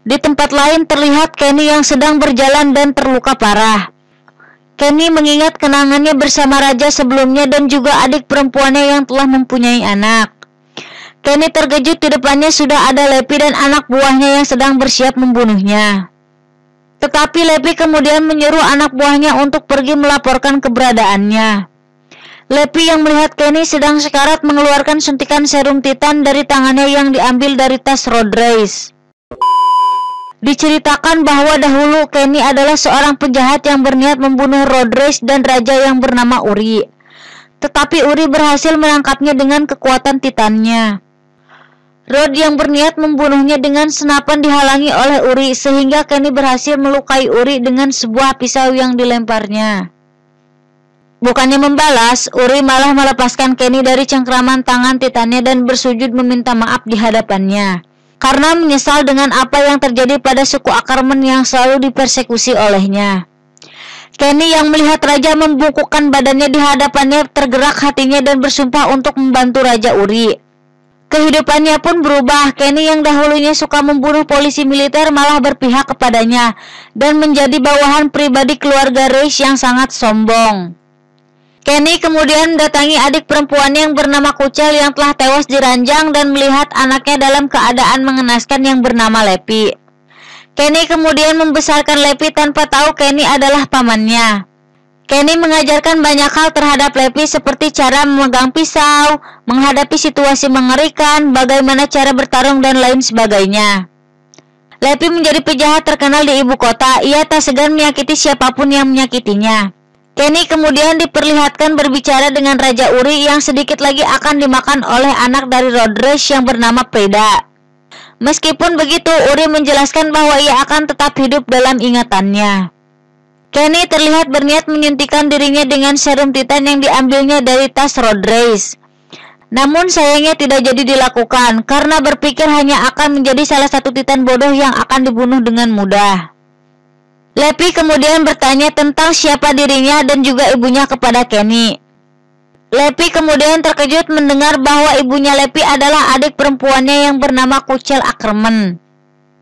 Speaker 2: Di tempat lain terlihat Kenny yang sedang berjalan dan terluka parah. Kenny mengingat kenangannya bersama raja sebelumnya dan juga adik perempuannya yang telah mempunyai anak. Kenny terkejut di depannya sudah ada Lepi dan anak buahnya yang sedang bersiap membunuhnya. Tetapi Lepi kemudian menyuruh anak buahnya untuk pergi melaporkan keberadaannya. Lepi yang melihat Kenny sedang sekarat mengeluarkan suntikan serum Titan dari tangannya yang diambil dari tas Rhodres. Diceritakan bahwa dahulu Kenny adalah seorang penjahat yang berniat membunuh Rhodres dan raja yang bernama Uri. Tetapi Uri berhasil menangkapnya dengan kekuatan Titannya. Rod yang berniat membunuhnya dengan senapan dihalangi oleh Uri sehingga Kenny berhasil melukai Uri dengan sebuah pisau yang dilemparnya. Bukannya membalas, Uri malah melepaskan Kenny dari cengkraman tangan Titannya dan bersujud meminta maaf di hadapannya. Karena menyesal dengan apa yang terjadi pada suku Ackerman yang selalu dipersekusi olehnya. Kenny yang melihat raja membungkukkan badannya di hadapannya tergerak hatinya dan bersumpah untuk membantu Raja Uri. Kehidupannya pun berubah. Kenny yang dahulunya suka membunuh polisi militer malah berpihak kepadanya dan menjadi bawahan pribadi keluarga Reis yang sangat sombong. Kenny kemudian mendatangi adik perempuannya yang bernama Kucel yang telah tewas diranjang dan melihat anaknya dalam keadaan mengenaskan yang bernama Lepi. Kenny kemudian membesarkan Lepi tanpa tahu Kenny adalah pamannya. Kenny mengajarkan banyak hal terhadap Lepi seperti cara memegang pisau, menghadapi situasi mengerikan, bagaimana cara bertarung dan lain sebagainya. Lepi menjadi penjahat terkenal di ibu kota. Ia tak segan menyakiti siapapun yang menyakitinya. Kenny kemudian diperlihatkan berbicara dengan Raja Uri yang sedikit lagi akan dimakan oleh anak dari Rhodres yang bernama Preda. Meskipun begitu, Uri menjelaskan bahwa ia akan tetap hidup dalam ingatannya. Kenny terlihat berniat menyuntikkan dirinya dengan serum Titan yang diambilnya dari tas Rhodres. Namun sayangnya tidak jadi dilakukan karena berpikir hanya akan menjadi salah satu Titan bodoh yang akan dibunuh dengan mudah. Lepi kemudian bertanya tentang siapa dirinya dan juga ibunya kepada Kenny. Lepi kemudian terkejut mendengar bahwa ibunya Lepi adalah adik perempuannya yang bernama Kucel Ackerman.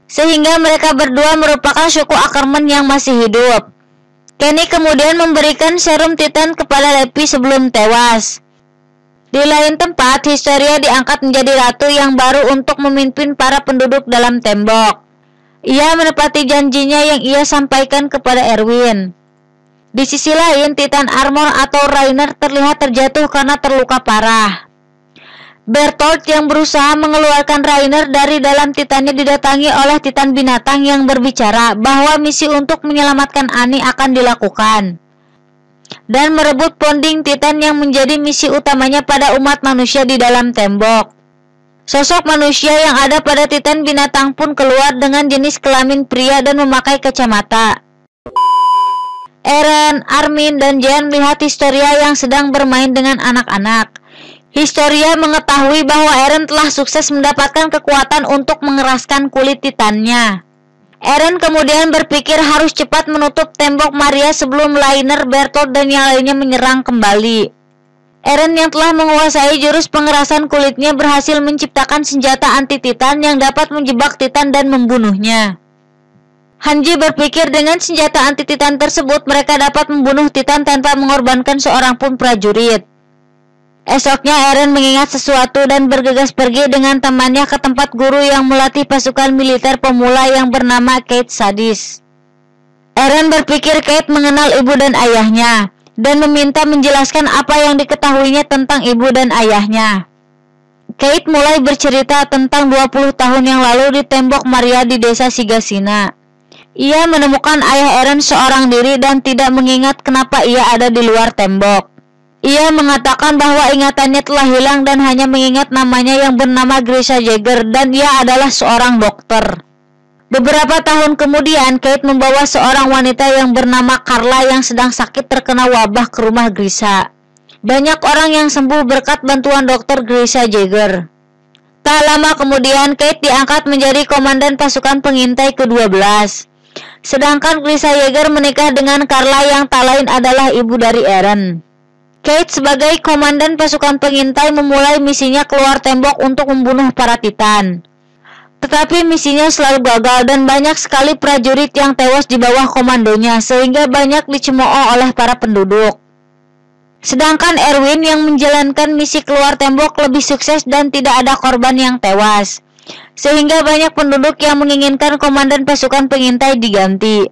Speaker 2: Sehingga mereka berdua merupakan suku Ackerman yang masih hidup. Kenny kemudian memberikan serum Titan kepada Lepi sebelum tewas. Di lain tempat, Historia diangkat menjadi ratu yang baru untuk memimpin para penduduk dalam tembok. Ia menepati janjinya yang ia sampaikan kepada Erwin. Di sisi lain, Titan Armor atau Rainer terlihat terjatuh karena terluka parah. Bertolt yang berusaha mengeluarkan Rainer dari dalam Titannya didatangi oleh Titan binatang yang berbicara bahwa misi untuk menyelamatkan Annie akan dilakukan. Dan merebut ponding Titan yang menjadi misi utamanya pada umat manusia di dalam tembok. Sosok manusia yang ada pada Titan binatang pun keluar dengan jenis kelamin pria dan memakai kacamata. Eren, Armin, dan Jean melihat Historia yang sedang bermain dengan anak-anak. Historia mengetahui bahwa Eren telah sukses mendapatkan kekuatan untuk mengeraskan kulit Titannya. Eren kemudian berpikir harus cepat menutup tembok Maria sebelum Rainer, Bertolt, dan yang lainnya menyerang kembali. Eren yang telah menguasai jurus pengerasan kulitnya berhasil menciptakan senjata anti-Titan yang dapat menjebak Titan dan membunuhnya. Hanji berpikir dengan senjata anti-Titan tersebut mereka dapat membunuh Titan tanpa mengorbankan seorang pun prajurit. Esoknya Eren mengingat sesuatu dan bergegas pergi dengan temannya ke tempat guru yang melatih pasukan militer pemula yang bernama Kate Sadis. Eren berpikir Kate mengenal ibu dan ayahnya dan meminta menjelaskan apa yang diketahuinya tentang ibu dan ayahnya. Kate mulai bercerita tentang 20 tahun yang lalu di tembok Maria di desa Sigasina. Ia menemukan ayah Eren seorang diri dan tidak mengingat kenapa ia ada di luar tembok. Ia mengatakan bahwa ingatannya telah hilang dan hanya mengingat namanya yang bernama Grisha Jagger dan ia adalah seorang dokter. Beberapa tahun kemudian, Kate membawa seorang wanita yang bernama Carla yang sedang sakit terkena wabah ke rumah Grisha. Banyak orang yang sembuh berkat bantuan dokter Grisha Jagger. Tak lama kemudian, Kate diangkat menjadi komandan pasukan pengintai ke-12. Sedangkan Grisha Jagger menikah dengan Carla yang tak lain adalah ibu dari Eren. Kate sebagai komandan pasukan pengintai memulai misinya keluar tembok untuk membunuh para Titan. Tetapi misinya selalu gagal dan banyak sekali prajurit yang tewas di bawah komandonya sehingga banyak dicemooh oleh para penduduk. Sedangkan Erwin yang menjalankan misi keluar tembok lebih sukses dan tidak ada korban yang tewas. Sehingga banyak penduduk yang menginginkan komandan pasukan pengintai diganti.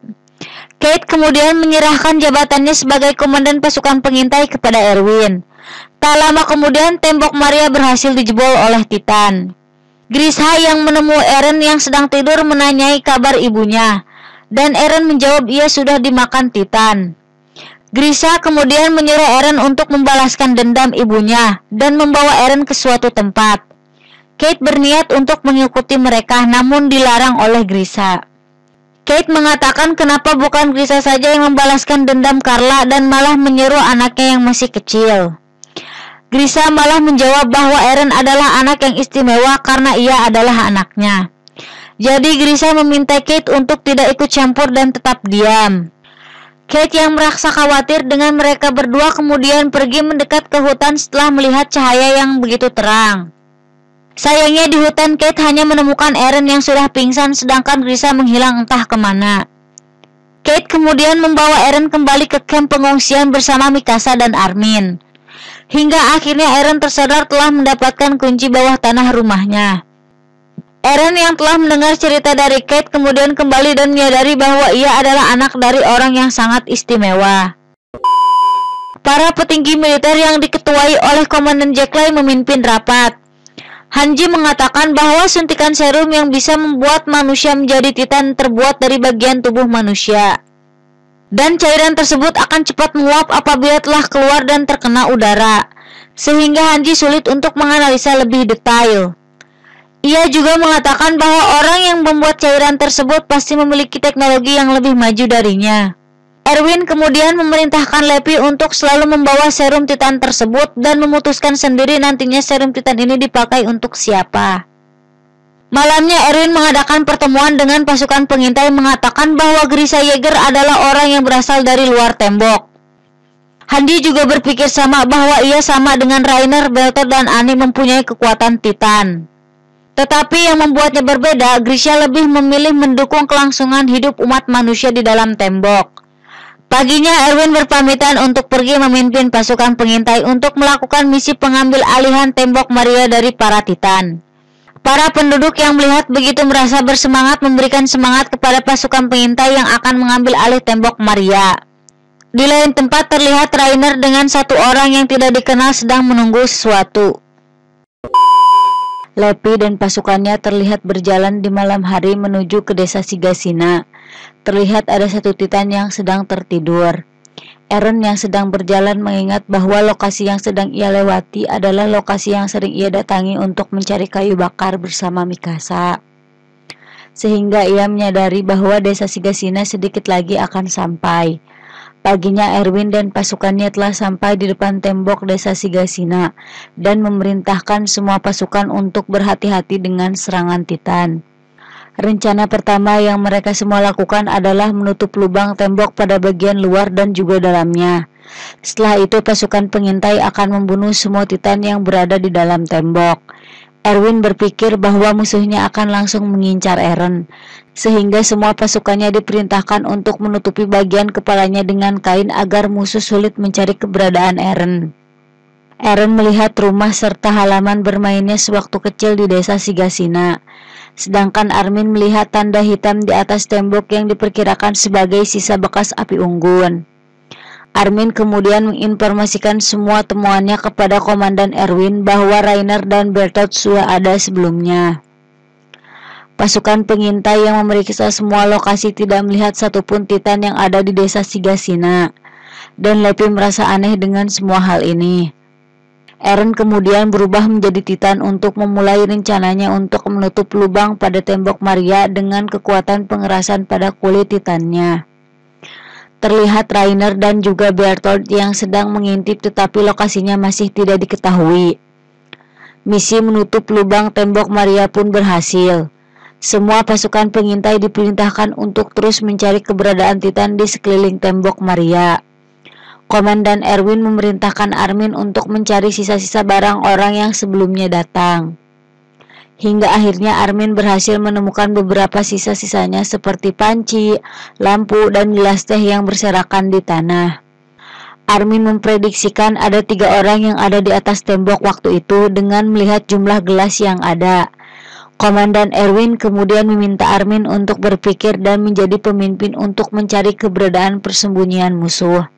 Speaker 2: Kate kemudian menyerahkan jabatannya sebagai komandan pasukan pengintai kepada Erwin. Tak lama kemudian tembok Maria berhasil dijebol oleh Titan. Grisha yang menemui Eren yang sedang tidur menanyai kabar ibunya, dan Eren menjawab ia sudah dimakan Titan. Grisha kemudian menyuruh Eren untuk membalaskan dendam ibunya dan membawa Eren ke suatu tempat. Kate berniat untuk mengikuti mereka namun dilarang oleh Grisha. Kate mengatakan kenapa bukan Grisha saja yang membalaskan dendam Carla dan malah menyuruh anaknya yang masih kecil. Grisha malah menjawab bahwa Eren adalah anak yang istimewa karena ia adalah anaknya. Jadi Grisha meminta Kate untuk tidak ikut campur dan tetap diam. Kate yang merasa khawatir dengan mereka berdua kemudian pergi mendekat ke hutan setelah melihat cahaya yang begitu terang. Sayangnya di hutan Kate hanya menemukan Eren yang sudah pingsan sedangkan Grisha menghilang entah kemana. Kate kemudian membawa Eren kembali ke kamp pengungsian bersama Mikasa dan Armin. Hingga akhirnya Eren tersadar telah mendapatkan kunci bawah tanah rumahnya. Eren yang telah mendengar cerita dari Kate kemudian kembali dan menyadari bahwa ia adalah anak dari orang yang sangat istimewa. Para petinggi militer yang diketuai oleh Komandan Jack Ly memimpin rapat. Hanji mengatakan bahwa suntikan serum yang bisa membuat manusia menjadi Titan terbuat dari bagian tubuh manusia. Dan cairan tersebut akan cepat menguap apabila telah keluar dan terkena udara. Sehingga Hanji sulit untuk menganalisa lebih detail. Ia juga mengatakan bahwa orang yang membuat cairan tersebut pasti memiliki teknologi yang lebih maju darinya. Erwin kemudian memerintahkan Lepi untuk selalu membawa serum Titan tersebut dan memutuskan sendiri nantinya serum Titan ini dipakai untuk siapa. Malamnya Erwin mengadakan pertemuan dengan pasukan pengintai mengatakan bahwa Grisha Jagger adalah orang yang berasal dari luar tembok. Hanji juga berpikir sama bahwa ia sama dengan Rainer, Belter, dan Annie mempunyai kekuatan Titan. Tetapi yang membuatnya berbeda, Grisha lebih memilih mendukung kelangsungan hidup umat manusia di dalam tembok. Paginya Erwin berpamitan untuk pergi memimpin pasukan pengintai untuk melakukan misi pengambil alihan tembok Maria dari para Titan. Para penduduk yang melihat begitu merasa bersemangat memberikan semangat kepada pasukan pengintai yang akan mengambil alih tembok Maria. Di lain tempat terlihat Rainer dengan satu orang yang tidak dikenal sedang menunggu sesuatu. Lepi dan pasukannya terlihat berjalan di malam hari menuju ke desa Sigasina. Terlihat ada satu Titan yang sedang tertidur. Eren yang sedang berjalan mengingat bahwa lokasi yang sedang ia lewati adalah lokasi yang sering ia datangi untuk mencari kayu bakar bersama Mikasa. Sehingga ia menyadari bahwa desa Sigasina sedikit lagi akan sampai. Paginya Erwin dan pasukannya telah sampai di depan tembok desa Sigasina dan memerintahkan semua pasukan untuk berhati-hati dengan serangan Titan. Rencana pertama yang mereka semua lakukan adalah menutup lubang tembok pada bagian luar dan juga dalamnya. Setelah itu pasukan pengintai akan membunuh semua Titan yang berada di dalam tembok. Erwin berpikir bahwa musuhnya akan langsung mengincar Eren, sehingga semua pasukannya diperintahkan untuk menutupi bagian kepalanya dengan kain agar musuh sulit mencari keberadaan Eren. Eren melihat rumah serta halaman bermainnya sewaktu kecil di desa Sigasina. Sedangkan Armin melihat tanda hitam di atas tembok yang diperkirakan sebagai sisa bekas api unggun. Armin kemudian menginformasikan semua temuannya kepada Komandan Erwin bahwa Rainer dan Bertolt sudah ada sebelumnya. Pasukan pengintai yang memeriksa semua lokasi tidak melihat satupun Titan yang ada di desa Sigasina. dan Leppy merasa aneh dengan semua hal ini. Eren kemudian berubah menjadi Titan untuk memulai rencananya untuk menutup lubang pada tembok Maria dengan kekuatan pengerasan pada kulit Titannya. Terlihat Reiner dan juga Bertolt yang sedang mengintip tetapi lokasinya masih tidak diketahui. Misi menutup lubang tembok Maria pun berhasil. Semua pasukan pengintai diperintahkan untuk terus mencari keberadaan Titan di sekeliling tembok Maria. Komandan Erwin memerintahkan Armin untuk mencari sisa-sisa barang orang yang sebelumnya datang. Hingga akhirnya Armin berhasil menemukan beberapa sisa-sisanya seperti panci, lampu, dan gelas teh yang berserakan di tanah. Armin memprediksikan ada 3 orang yang ada di atas tembok waktu itu dengan melihat jumlah gelas yang ada. Komandan Erwin kemudian meminta Armin untuk berpikir dan menjadi pemimpin untuk mencari keberadaan persembunyian musuh.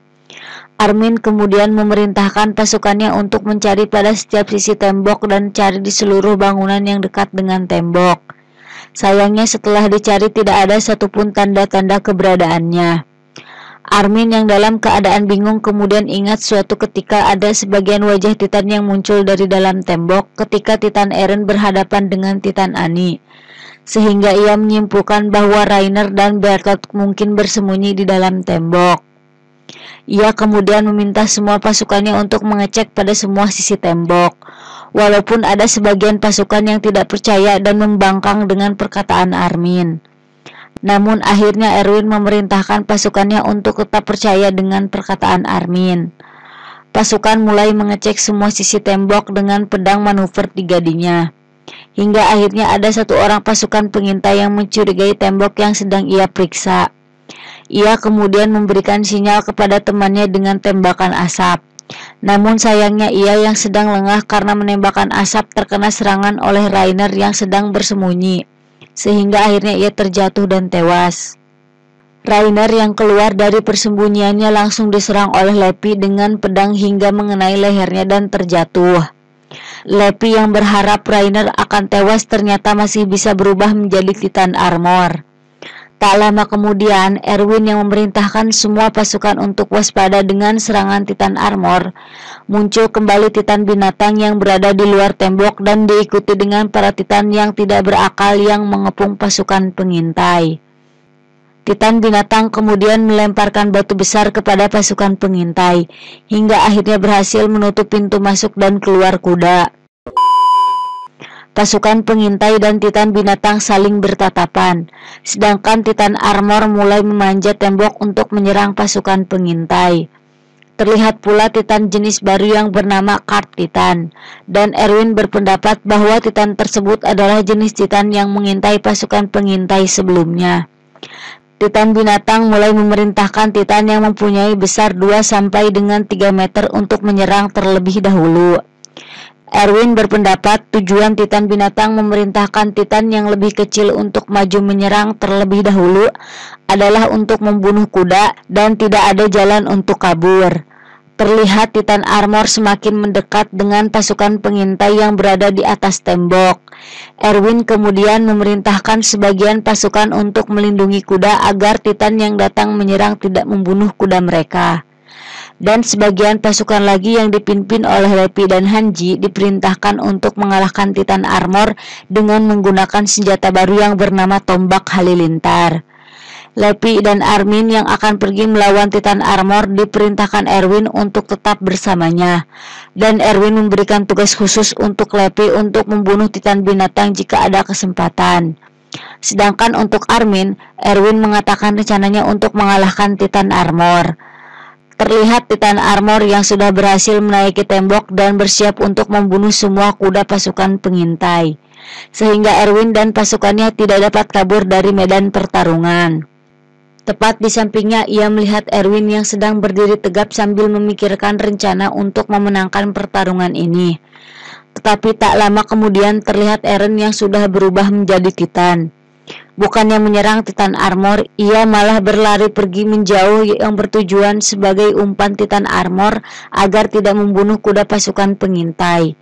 Speaker 2: Armin kemudian memerintahkan pasukannya untuk mencari pada setiap sisi tembok dan cari di seluruh bangunan yang dekat dengan tembok. Sayangnya setelah dicari tidak ada satupun tanda-tanda keberadaannya. Armin yang dalam keadaan bingung kemudian ingat suatu ketika ada sebagian wajah Titan yang muncul dari dalam tembok ketika Titan Eren berhadapan dengan Titan Annie. Sehingga ia menyimpulkan bahwa Reiner dan Bertolt mungkin bersembunyi di dalam tembok. Ia kemudian meminta semua pasukannya untuk mengecek pada semua sisi tembok. Walaupun ada sebagian pasukan yang tidak percaya dan membangkang dengan perkataan Armin. Namun akhirnya Erwin memerintahkan pasukannya untuk tetap percaya dengan perkataan Armin. Pasukan mulai mengecek semua sisi tembok dengan pedang manuver 3D-nya. Hingga akhirnya ada 1 orang pasukan pengintai yang mencurigai tembok yang sedang ia periksa. Ia kemudian memberikan sinyal kepada temannya dengan tembakan asap. Namun sayangnya ia yang sedang lengah karena menembakkan asap terkena serangan oleh Reiner yang sedang bersembunyi. Sehingga akhirnya ia terjatuh dan tewas. Reiner yang keluar dari persembunyiannya langsung diserang oleh Leppy dengan pedang hingga mengenai lehernya dan terjatuh. Leppy yang berharap Reiner akan tewas ternyata masih bisa berubah menjadi Titan Armor. Tak lama kemudian, Erwin yang memerintahkan semua pasukan untuk waspada dengan serangan Titan Armor, muncul kembali Titan binatang yang berada di luar tembok dan diikuti dengan para Titan yang tidak berakal yang mengepung pasukan pengintai. Titan binatang kemudian melemparkan batu besar kepada pasukan pengintai, hingga akhirnya berhasil menutup pintu masuk dan keluar kuda. Pasukan pengintai dan Titan binatang saling bertatapan, sedangkan Titan Armor mulai memanjat tembok untuk menyerang pasukan pengintai. Terlihat pula Titan jenis baru yang bernama Card Titan, dan Erwin berpendapat bahwa Titan tersebut adalah jenis Titan yang mengintai pasukan pengintai sebelumnya. Titan binatang mulai memerintahkan Titan yang mempunyai besar 2 sampai dengan 3 meter untuk menyerang terlebih dahulu. Erwin berpendapat tujuan Titan binatang memerintahkan Titan yang lebih kecil untuk maju menyerang terlebih dahulu adalah untuk membunuh kuda dan tidak ada jalan untuk kabur. Terlihat Titan Armor semakin mendekat dengan pasukan pengintai yang berada di atas tembok. Erwin kemudian memerintahkan sebagian pasukan untuk melindungi kuda agar Titan yang datang menyerang tidak membunuh kuda mereka. Dan sebagian pasukan lagi yang dipimpin oleh Leppy dan Hanji diperintahkan untuk mengalahkan Titan Armor dengan menggunakan senjata baru yang bernama Tombak Halilintar. Leppy dan Armin yang akan pergi melawan Titan Armor diperintahkan Erwin untuk tetap bersamanya. Dan Erwin memberikan tugas khusus untuk Leppy untuk membunuh Titan binatang jika ada kesempatan. Sedangkan untuk Armin, Erwin mengatakan rencananya untuk mengalahkan Titan Armor. Terlihat Titan Armor yang sudah berhasil menaiki tembok dan bersiap untuk membunuh semua kuda pasukan pengintai, sehingga Erwin dan pasukannya tidak dapat kabur dari medan pertarungan. Tepat di sampingnya ia melihat Erwin yang sedang berdiri tegap sambil memikirkan rencana untuk memenangkan pertarungan ini. Tetapi tak lama kemudian terlihat Eren yang sudah berubah menjadi Titan. Bukannya menyerang Titan Armor, ia malah berlari pergi menjauh yang bertujuan sebagai umpan Titan Armor agar tidak membunuh kuda pasukan pengintai.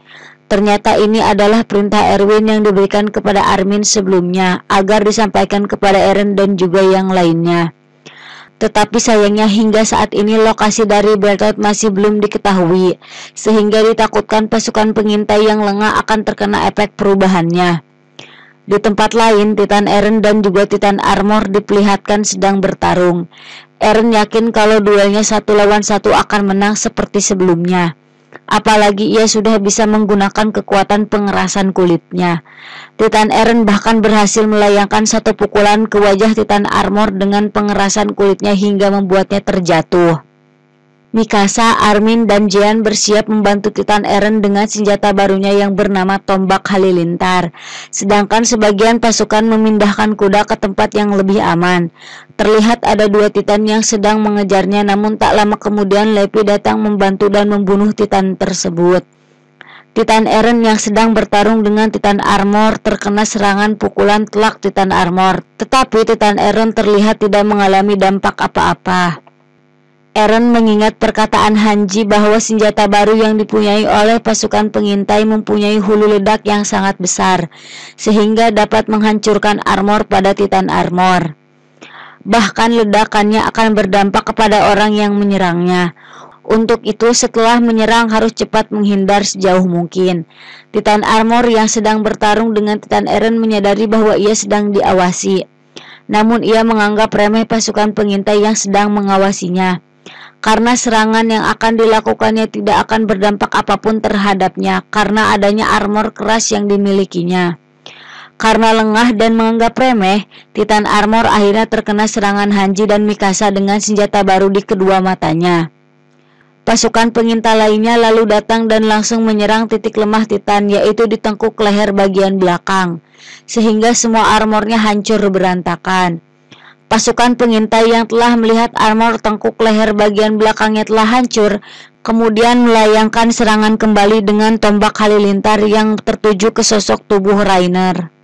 Speaker 2: Ternyata ini adalah perintah Erwin yang diberikan kepada Armin sebelumnya agar disampaikan kepada Eren dan juga yang lainnya. Tetapi sayangnya hingga saat ini lokasi dari Bertolt masih belum diketahui, sehingga ditakutkan pasukan pengintai yang lengah akan terkena efek perubahannya. Di tempat lain, Titan Eren dan juga Titan Armor diperlihatkan sedang bertarung. Eren yakin kalau duelnya 1 lawan 1 akan menang seperti sebelumnya. Apalagi ia sudah bisa menggunakan kekuatan pengerasan kulitnya. Titan Eren bahkan berhasil melayangkan 1 pukulan ke wajah Titan Armor dengan pengerasan kulitnya hingga membuatnya terjatuh. Mikasa, Armin, dan Jean bersiap membantu Titan Eren dengan senjata barunya yang bernama Tombak Halilintar. Sedangkan sebagian pasukan memindahkan kuda ke tempat yang lebih aman. Terlihat ada 2 Titan yang sedang mengejarnya, namun tak lama kemudian Lepi datang membantu dan membunuh Titan tersebut. Titan Eren yang sedang bertarung dengan Titan Armor terkena serangan pukulan telak Titan Armor. Tetapi Titan Eren terlihat tidak mengalami dampak apa-apa. Eren mengingat perkataan Hanji bahwa senjata baru yang dipunyai oleh pasukan pengintai mempunyai hulu ledak yang sangat besar, sehingga dapat menghancurkan armor pada Titan Armor. Bahkan ledakannya akan berdampak kepada orang yang menyerangnya. Untuk itu setelah menyerang harus cepat menghindar sejauh mungkin. Titan Armor yang sedang bertarung dengan Titan Eren menyadari bahwa ia sedang diawasi. Namun ia menganggap remeh pasukan pengintai yang sedang mengawasinya, karena serangan yang akan dilakukannya tidak akan berdampak apapun terhadapnya karena adanya armor keras yang dimilikinya. Karena lengah dan menganggap remeh, Titan Armor akhirnya terkena serangan Hanji dan Mikasa dengan senjata baru di kedua matanya. Pasukan pengintai lainnya lalu datang dan langsung menyerang titik lemah Titan, yaitu di tengkuk leher bagian belakang, sehingga semua armornya hancur berantakan. Pasukan pengintai yang telah melihat armor tengkuk leher bagian belakangnya telah hancur, kemudian melayangkan serangan kembali dengan Tombak Halilintar yang tertuju ke sosok tubuh Reiner.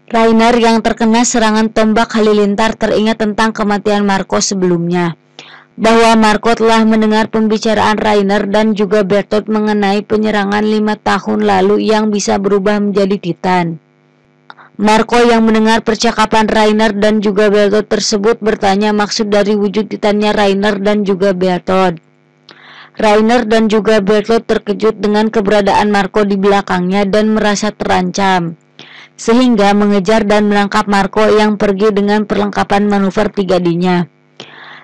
Speaker 2: Reiner yang terkena serangan Tombak Halilintar teringat tentang kematian Marco sebelumnya, bahwa Marco telah mendengar pembicaraan Reiner dan juga Bertolt mengenai penyerangan 5 tahun lalu yang bisa berubah menjadi Titan. Marco yang mendengar percakapan Reiner dan juga Bertolt tersebut bertanya maksud dari wujud Titannya Reiner dan juga Bertolt. Reiner dan juga Bertolt terkejut dengan keberadaan Marco di belakangnya dan merasa terancam, sehingga mengejar dan menangkap Marco yang pergi dengan perlengkapan manuver 3D-nya.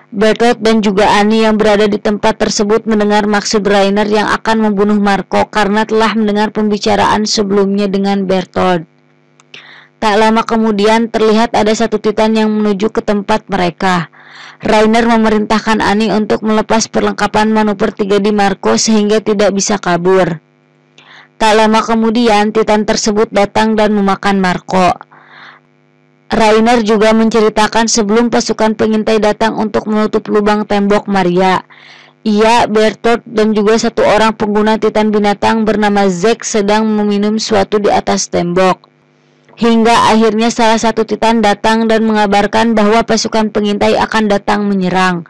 Speaker 2: Bertolt dan juga Annie yang berada di tempat tersebut mendengar maksud Reiner yang akan membunuh Marco karena telah mendengar pembicaraan sebelumnya dengan Bertolt. Tak lama kemudian terlihat ada 1 Titan yang menuju ke tempat mereka. Reiner memerintahkan Annie untuk melepas perlengkapan manuver 3D Marco sehingga tidak bisa kabur. Tak lama kemudian Titan tersebut datang dan memakan Marco. Reiner juga menceritakan sebelum pasukan pengintai datang untuk menutup lubang tembok Maria. Ia, Bertolt, dan juga 1 orang pengguna Titan binatang bernama Zack sedang meminum sesuatu di atas tembok. Hingga akhirnya salah 1 Titan datang dan mengabarkan bahwa pasukan pengintai akan datang menyerang.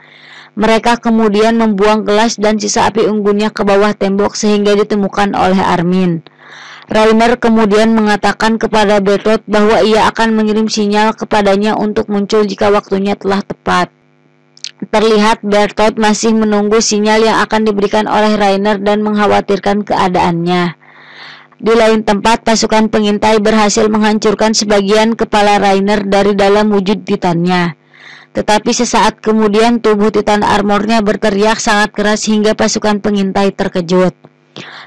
Speaker 2: Mereka kemudian membuang gelas dan sisa api unggunnya ke bawah tembok sehingga ditemukan oleh Armin. Reiner kemudian mengatakan kepada Bertolt bahwa ia akan mengirim sinyal kepadanya untuk muncul jika waktunya telah tepat. Terlihat Bertolt masih menunggu sinyal yang akan diberikan oleh Reiner dan mengkhawatirkan keadaannya. Di lain tempat, pasukan pengintai berhasil menghancurkan sebagian kepala Reiner dari dalam wujud Titannya. Tetapi sesaat kemudian tubuh Titan Armornya berteriak sangat keras hingga pasukan pengintai terkejut.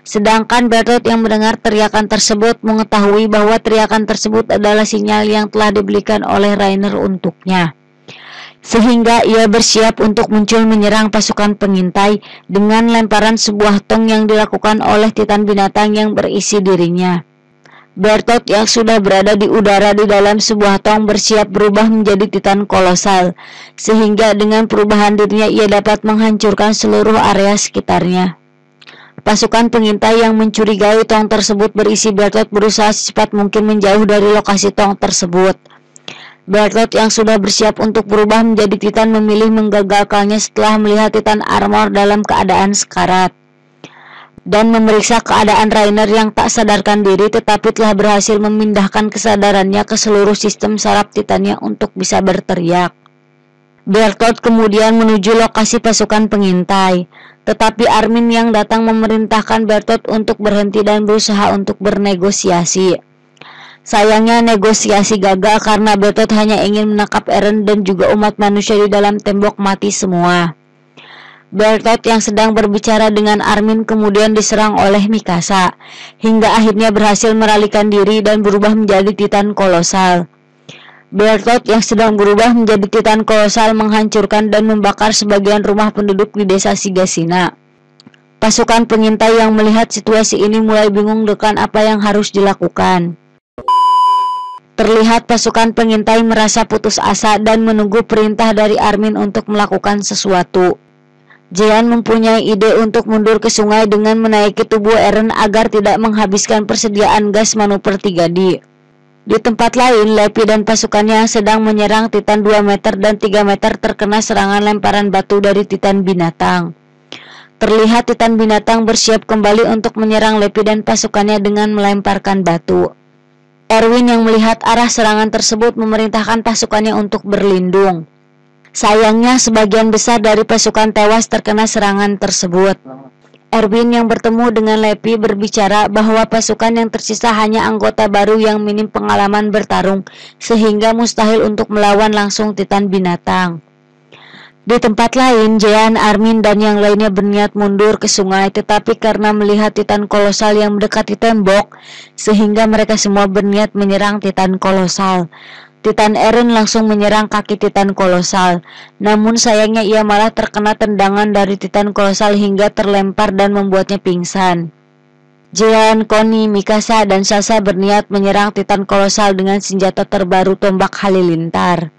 Speaker 2: Sedangkan Bertolt yang mendengar teriakan tersebut mengetahui bahwa teriakan tersebut adalah sinyal yang telah diberikan oleh Reiner untuknya. Sehingga ia bersiap untuk muncul menyerang pasukan pengintai dengan lemparan sebuah tong yang dilakukan oleh Titan binatang yang berisi dirinya. Bertolt yang sudah berada di udara di dalam sebuah tong bersiap berubah menjadi Titan kolosal, sehingga dengan perubahan dirinya ia dapat menghancurkan seluruh area sekitarnya. Pasukan pengintai yang mencurigai tong tersebut berisi Bertolt berusaha secepat mungkin menjauh dari lokasi tong tersebut. Bertolt yang sudah bersiap untuk berubah menjadi Titan memilih menggagalkannya setelah melihat Titan Armor dalam keadaan sekarat dan memeriksa keadaan Reiner yang tak sadarkan diri tetapi telah berhasil memindahkan kesadarannya ke seluruh sistem saraf Titannya untuk bisa berteriak. Bertolt kemudian menuju lokasi pasukan pengintai, tetapi Armin yang datang memerintahkan Bertolt untuk berhenti dan berusaha untuk bernegosiasi. Sayangnya negosiasi gagal karena Bertolt hanya ingin menangkap Eren dan juga umat manusia di dalam tembok mati semua. Bertolt yang sedang berbicara dengan Armin kemudian diserang oleh Mikasa, hingga akhirnya berhasil meralikan diri dan berubah menjadi Titan kolosal. Bertolt yang sedang berubah menjadi Titan kolosal menghancurkan dan membakar sebagian rumah penduduk di desa Shigasina. Pasukan pengintai yang melihat situasi ini mulai bingung dengan apa yang harus dilakukan. Terlihat pasukan pengintai merasa putus asa dan menunggu perintah dari Armin untuk melakukan sesuatu. Jean mempunyai ide untuk mundur ke sungai dengan menaiki tubuh Eren agar tidak menghabiskan persediaan gas manuver 3D. Di tempat lain, Lepi dan pasukannya yang sedang menyerang Titan 2 meter dan 3 meter terkena serangan lemparan batu dari Titan binatang. Terlihat Titan binatang bersiap kembali untuk menyerang Lepi dan pasukannya dengan melemparkan batu. Erwin yang melihat arah serangan tersebut memerintahkan pasukannya untuk berlindung. Sayangnya sebagian besar dari pasukan tewas terkena serangan tersebut. Erwin yang bertemu dengan Lepi berbicara bahwa pasukan yang tersisa hanya anggota baru yang minim pengalaman bertarung, sehingga mustahil untuk melawan langsung Titan binatang. Di tempat lain, Jean, Armin, dan yang lainnya berniat mundur ke sungai, tetapi karena melihat Titan kolosal yang mendekati tembok, sehingga mereka semua berniat menyerang Titan kolosal. Titan Eren langsung menyerang kaki Titan kolosal, namun sayangnya ia malah terkena tendangan dari Titan kolosal hingga terlempar dan membuatnya pingsan. Jean, Connie, Mikasa, dan Sasha berniat menyerang Titan kolosal dengan senjata terbaru tombak halilintar.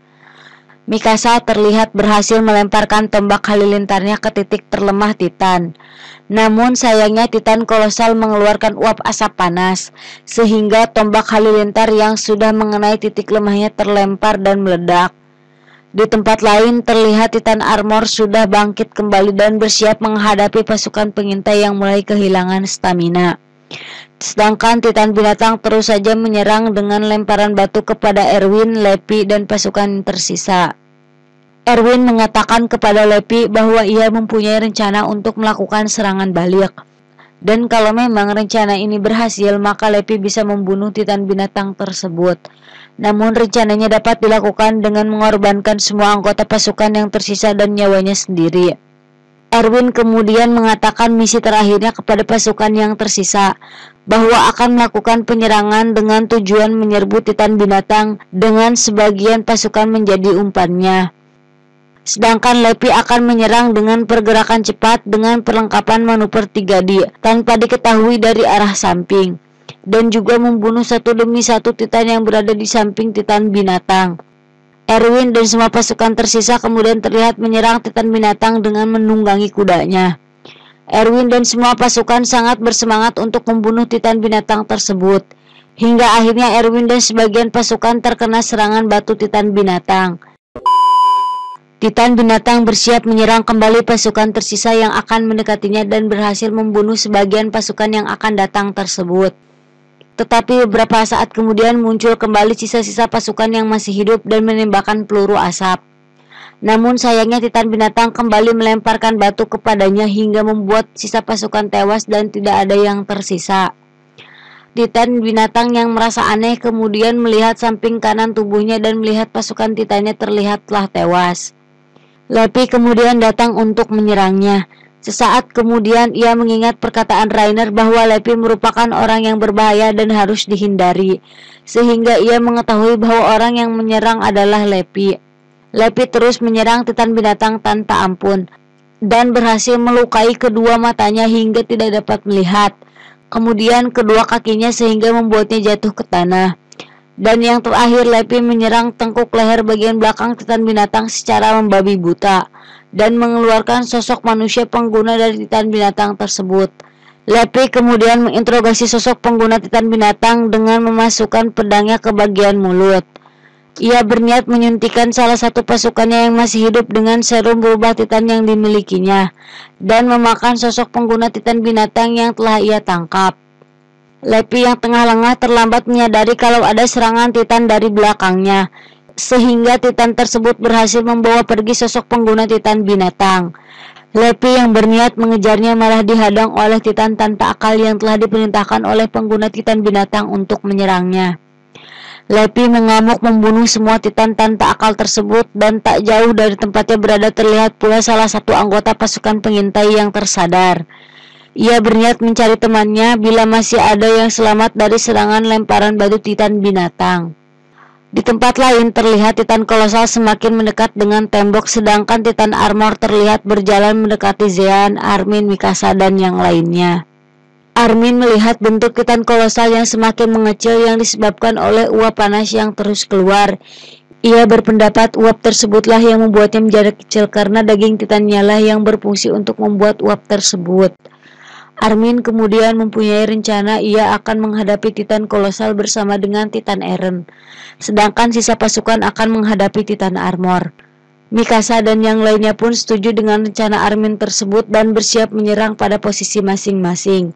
Speaker 2: Mikasa terlihat berhasil melemparkan tombak halilintarnya ke titik terlemah Titan. Namun sayangnya Titan kolosal mengeluarkan uap asap panas, sehingga tombak halilintar yang sudah mengenai titik lemahnya terlempar dan meledak. Di tempat lain terlihat Titan Armor sudah bangkit kembali dan bersiap menghadapi pasukan pengintai yang mulai kehilangan stamina. Sedangkan Titan binatang terus saja menyerang dengan lemparan batu kepada Erwin, Lepi, dan pasukan tersisa. Erwin mengatakan kepada Lepi bahwa ia mempunyai rencana untuk melakukan serangan balik. Dan kalau memang rencana ini berhasil, maka Lepi bisa membunuh Titan binatang tersebut. Namun rencananya dapat dilakukan dengan mengorbankan semua anggota pasukan yang tersisa dan nyawanya sendiri. Erwin kemudian mengatakan misi terakhirnya kepada pasukan yang tersisa, bahwa akan melakukan penyerangan dengan tujuan menyerbu Titan binatang dengan sebagian pasukan menjadi umpannya. Sedangkan Lepi akan menyerang dengan pergerakan cepat dengan perlengkapan manuver 3D tanpa diketahui dari arah samping, dan juga membunuh satu demi satu Titan yang berada di samping Titan binatang. Erwin dan semua pasukan tersisa kemudian terlihat menyerang Titan binatang dengan menunggangi kudanya. Erwin dan semua pasukan sangat bersemangat untuk membunuh Titan binatang tersebut, hingga akhirnya Erwin dan sebagian pasukan terkena serangan batu Titan binatang. Titan binatang bersiap menyerang kembali pasukan tersisa yang akan mendekatinya dan berhasil membunuh sebagian pasukan yang akan datang tersebut. Tetapi beberapa saat kemudian muncul kembali sisa-sisa pasukan yang masih hidup dan menembakkan peluru asap. Namun sayangnya Titan binatang kembali melemparkan batu kepadanya hingga membuat sisa pasukan tewas dan tidak ada yang tersisa. Titan binatang yang merasa aneh kemudian melihat samping kanan tubuhnya dan melihat pasukan Titannya terlihat telah tewas. Lepi kemudian datang untuk menyerangnya. Sesaat kemudian ia mengingat perkataan Reiner bahwa Lepi merupakan orang yang berbahaya dan harus dihindari, sehingga ia mengetahui bahwa orang yang menyerang adalah Lepi. Lepi terus menyerang Titan binatang tanpa ampun dan berhasil melukai kedua matanya hingga tidak dapat melihat, kemudian kedua kakinya sehingga membuatnya jatuh ke tanah. Dan yang terakhir, Lepi menyerang tengkuk leher bagian belakang Titan binatang secara membabi buta dan mengeluarkan sosok manusia pengguna dari Titan binatang tersebut. Lepi kemudian menginterogasi sosok pengguna Titan binatang dengan memasukkan pedangnya ke bagian mulut. Ia berniat menyuntikkan salah satu pasukannya yang masih hidup dengan serum berubah Titan yang dimilikinya dan memakan sosok pengguna Titan binatang yang telah ia tangkap. Lepi yang tengah lengah terlambat menyadari kalau ada serangan Titan dari belakangnya. sehingga Titan tersebut berhasil membawa pergi sosok pengguna Titan binatang. Lepi yang berniat mengejarnya malah dihadang oleh Titan tanpa akal yang telah diperintahkan oleh pengguna Titan binatang untuk menyerangnya. Lepi mengamuk membunuh semua Titan tanpa akal tersebut, dan tak jauh dari tempatnya berada terlihat pula salah satu anggota pasukan pengintai yang tersadar. Ia berniat mencari temannya bila masih ada yang selamat dari serangan lemparan batu Titan binatang. Di tempat lain terlihat Titan kolosal semakin mendekat dengan tembok, sedangkan Titan Armor terlihat berjalan mendekati Zean, Armin, Mikasa, dan yang lainnya. Armin melihat bentuk Titan kolosal yang semakin mengecil yang disebabkan oleh uap panas yang terus keluar. Ia berpendapat uap tersebutlah yang membuatnya menjadi kecil karena daging Titannya lah yang berfungsi untuk membuat uap tersebut. Armin kemudian mempunyai rencana ia akan menghadapi Titan kolosal bersama dengan Titan Eren, sedangkan sisa pasukan akan menghadapi Titan Armor. Mikasa dan yang lainnya pun setuju dengan rencana Armin tersebut dan bersiap menyerang pada posisi masing-masing.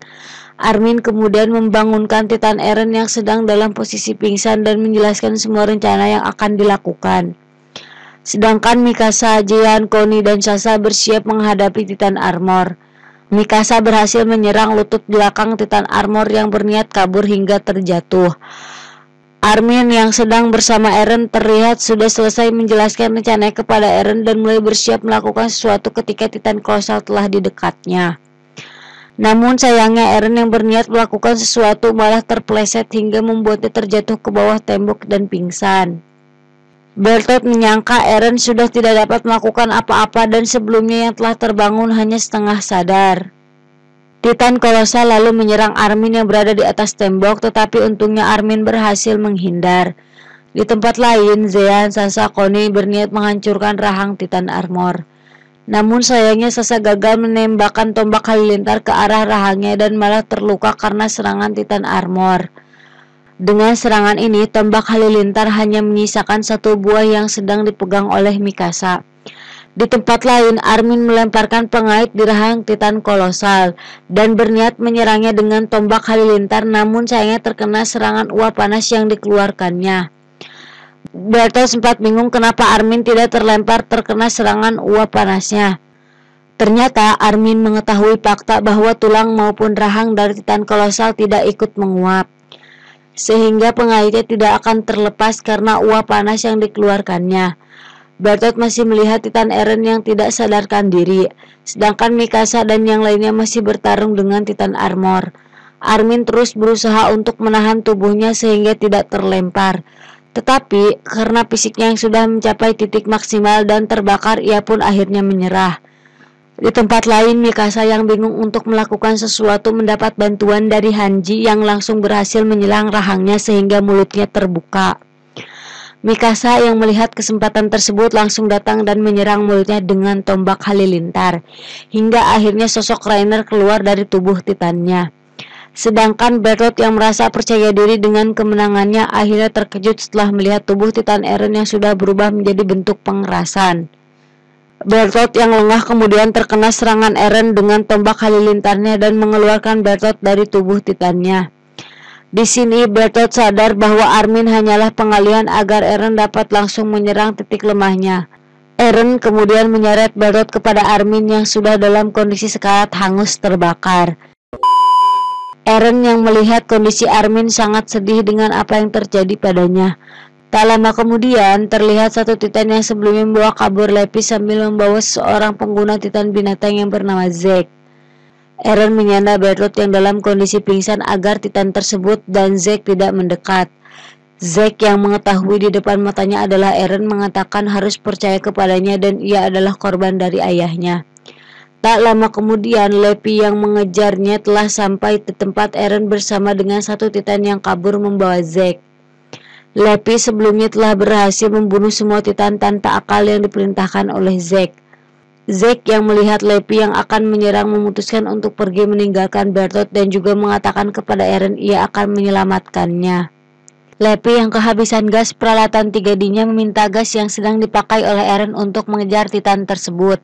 Speaker 2: Armin kemudian membangunkan Titan Eren yang sedang dalam posisi pingsan dan menjelaskan semua rencana yang akan dilakukan. Sedangkan Mikasa, Jean, Connie, dan Sasha bersiap menghadapi Titan Armor. Mikasa berhasil menyerang lutut belakang Titan Armor yang berniat kabur hingga terjatuh. Armin yang sedang bersama Eren terlihat sudah selesai menjelaskan rencananya kepada Eren dan mulai bersiap melakukan sesuatu ketika Titan kolosal telah di dekatnya. Namun sayangnya Eren yang berniat melakukan sesuatu malah terpeleset hingga membuatnya terjatuh ke bawah tembok dan pingsan. Bertolt menyangka Eren sudah tidak dapat melakukan apa-apa dan sebelumnya yang telah terbangun hanya setengah sadar. Titan kolosal lalu menyerang Armin yang berada di atas tembok, tetapi untungnya Armin berhasil menghindar. Di tempat lain, Zean, Sasha, Connie berniat menghancurkan rahang Titan Armor. Namun sayangnya Sasha gagal menembakkan tombak halilintar ke arah rahangnya dan malah terluka karena serangan Titan Armor. Dengan serangan ini, tombak halilintar hanya menyisakan satu buah yang sedang dipegang oleh Mikasa. Di tempat lain, Armin melemparkan pengait di rahang Titan kolosal dan berniat menyerangnya dengan tombak halilintar, namun sayangnya terkena serangan uap panas yang dikeluarkannya. Bertolt sempat bingung kenapa Armin tidak terkena serangan uap panasnya. Ternyata Armin mengetahui fakta bahwa tulang maupun rahang dari Titan kolosal tidak ikut menguap, sehingga pengaitnya tidak akan terlepas karena uap panas yang dikeluarkannya. Bertolt masih melihat Titan Eren yang tidak sadarkan diri, sedangkan Mikasa dan yang lainnya masih bertarung dengan Titan Armor. Armin terus berusaha untuk menahan tubuhnya sehingga tidak terlempar, tetapi karena fisiknya yang sudah mencapai titik maksimal dan terbakar, ia pun akhirnya menyerah. Di tempat lain, Mikasa yang bingung untuk melakukan sesuatu mendapat bantuan dari Hanji yang langsung berhasil menyelang rahangnya sehingga mulutnya terbuka. Mikasa yang melihat kesempatan tersebut langsung datang dan menyerang mulutnya dengan tombak halilintar, hingga akhirnya sosok Reiner keluar dari tubuh Titannya. Sedangkan Bertolt yang merasa percaya diri dengan kemenangannya akhirnya terkejut setelah melihat tubuh Titan Eren yang sudah berubah menjadi bentuk pengerasan. Bertolt yang lengah kemudian terkena serangan Eren dengan tombak halilintarnya dan mengeluarkan Bertolt dari tubuh Titannya. Di sini Bertolt sadar bahwa Armin hanyalah pengalihan agar Eren dapat langsung menyerang titik lemahnya. Eren kemudian menyeret Bertolt kepada Armin yang sudah dalam kondisi sekarat hangus terbakar. Eren yang melihat kondisi Armin sangat sedih dengan apa yang terjadi padanya. Tak lama kemudian terlihat satu Titan yang sebelumnya membawa kabur Lepi sambil membawa seorang pengguna Titan binatang yang bernama Zek. Eren menyanda Bertolt yang dalam kondisi pingsan agar Titan tersebut dan Zek tidak mendekat. Zek yang mengetahui di depan matanya adalah Eren mengatakan harus percaya kepadanya dan ia adalah korban dari ayahnya. Tak lama kemudian Lepi yang mengejarnya telah sampai di tempat Eren bersama dengan satu Titan yang kabur membawa Zek. Lepi sebelumnya telah berhasil membunuh semua Titan tanpa akal yang diperintahkan oleh Zek. Zek yang melihat Lepi yang akan menyerang memutuskan untuk pergi meninggalkan Bertolt dan juga mengatakan kepada Eren ia akan menyelamatkannya. Lepi yang kehabisan gas peralatan 3D-nya meminta gas yang sedang dipakai oleh Eren untuk mengejar Titan tersebut.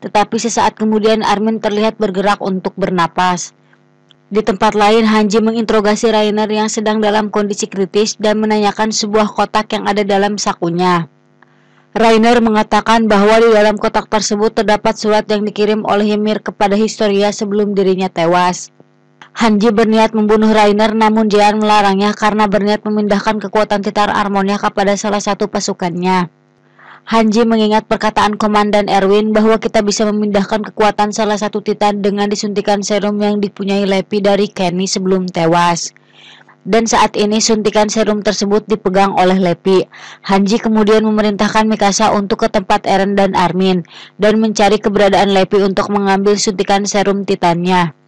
Speaker 2: Tetapi sesaat kemudian Armin terlihat bergerak untuk bernapas. Di tempat lain, Hanji menginterogasi Rainer yang sedang dalam kondisi kritis dan menanyakan sebuah kotak yang ada dalam sakunya. Rainer mengatakan bahwa di dalam kotak tersebut terdapat surat yang dikirim oleh Ymir kepada Historia sebelum dirinya tewas. Hanji berniat membunuh Rainer, namun Jean melarangnya karena berniat memindahkan kekuatan Titan Armonia kepada salah satu pasukannya. Hanji mengingat perkataan Komandan Erwin bahwa kita bisa memindahkan kekuatan salah satu Titan dengan disuntikan serum yang dipunyai Lepi dari Kenny sebelum tewas. Dan saat ini suntikan serum tersebut dipegang oleh Lepi. Hanji kemudian memerintahkan Mikasa untuk ke tempat Eren dan Armin dan mencari keberadaan Lepi untuk mengambil suntikan serum Titannya.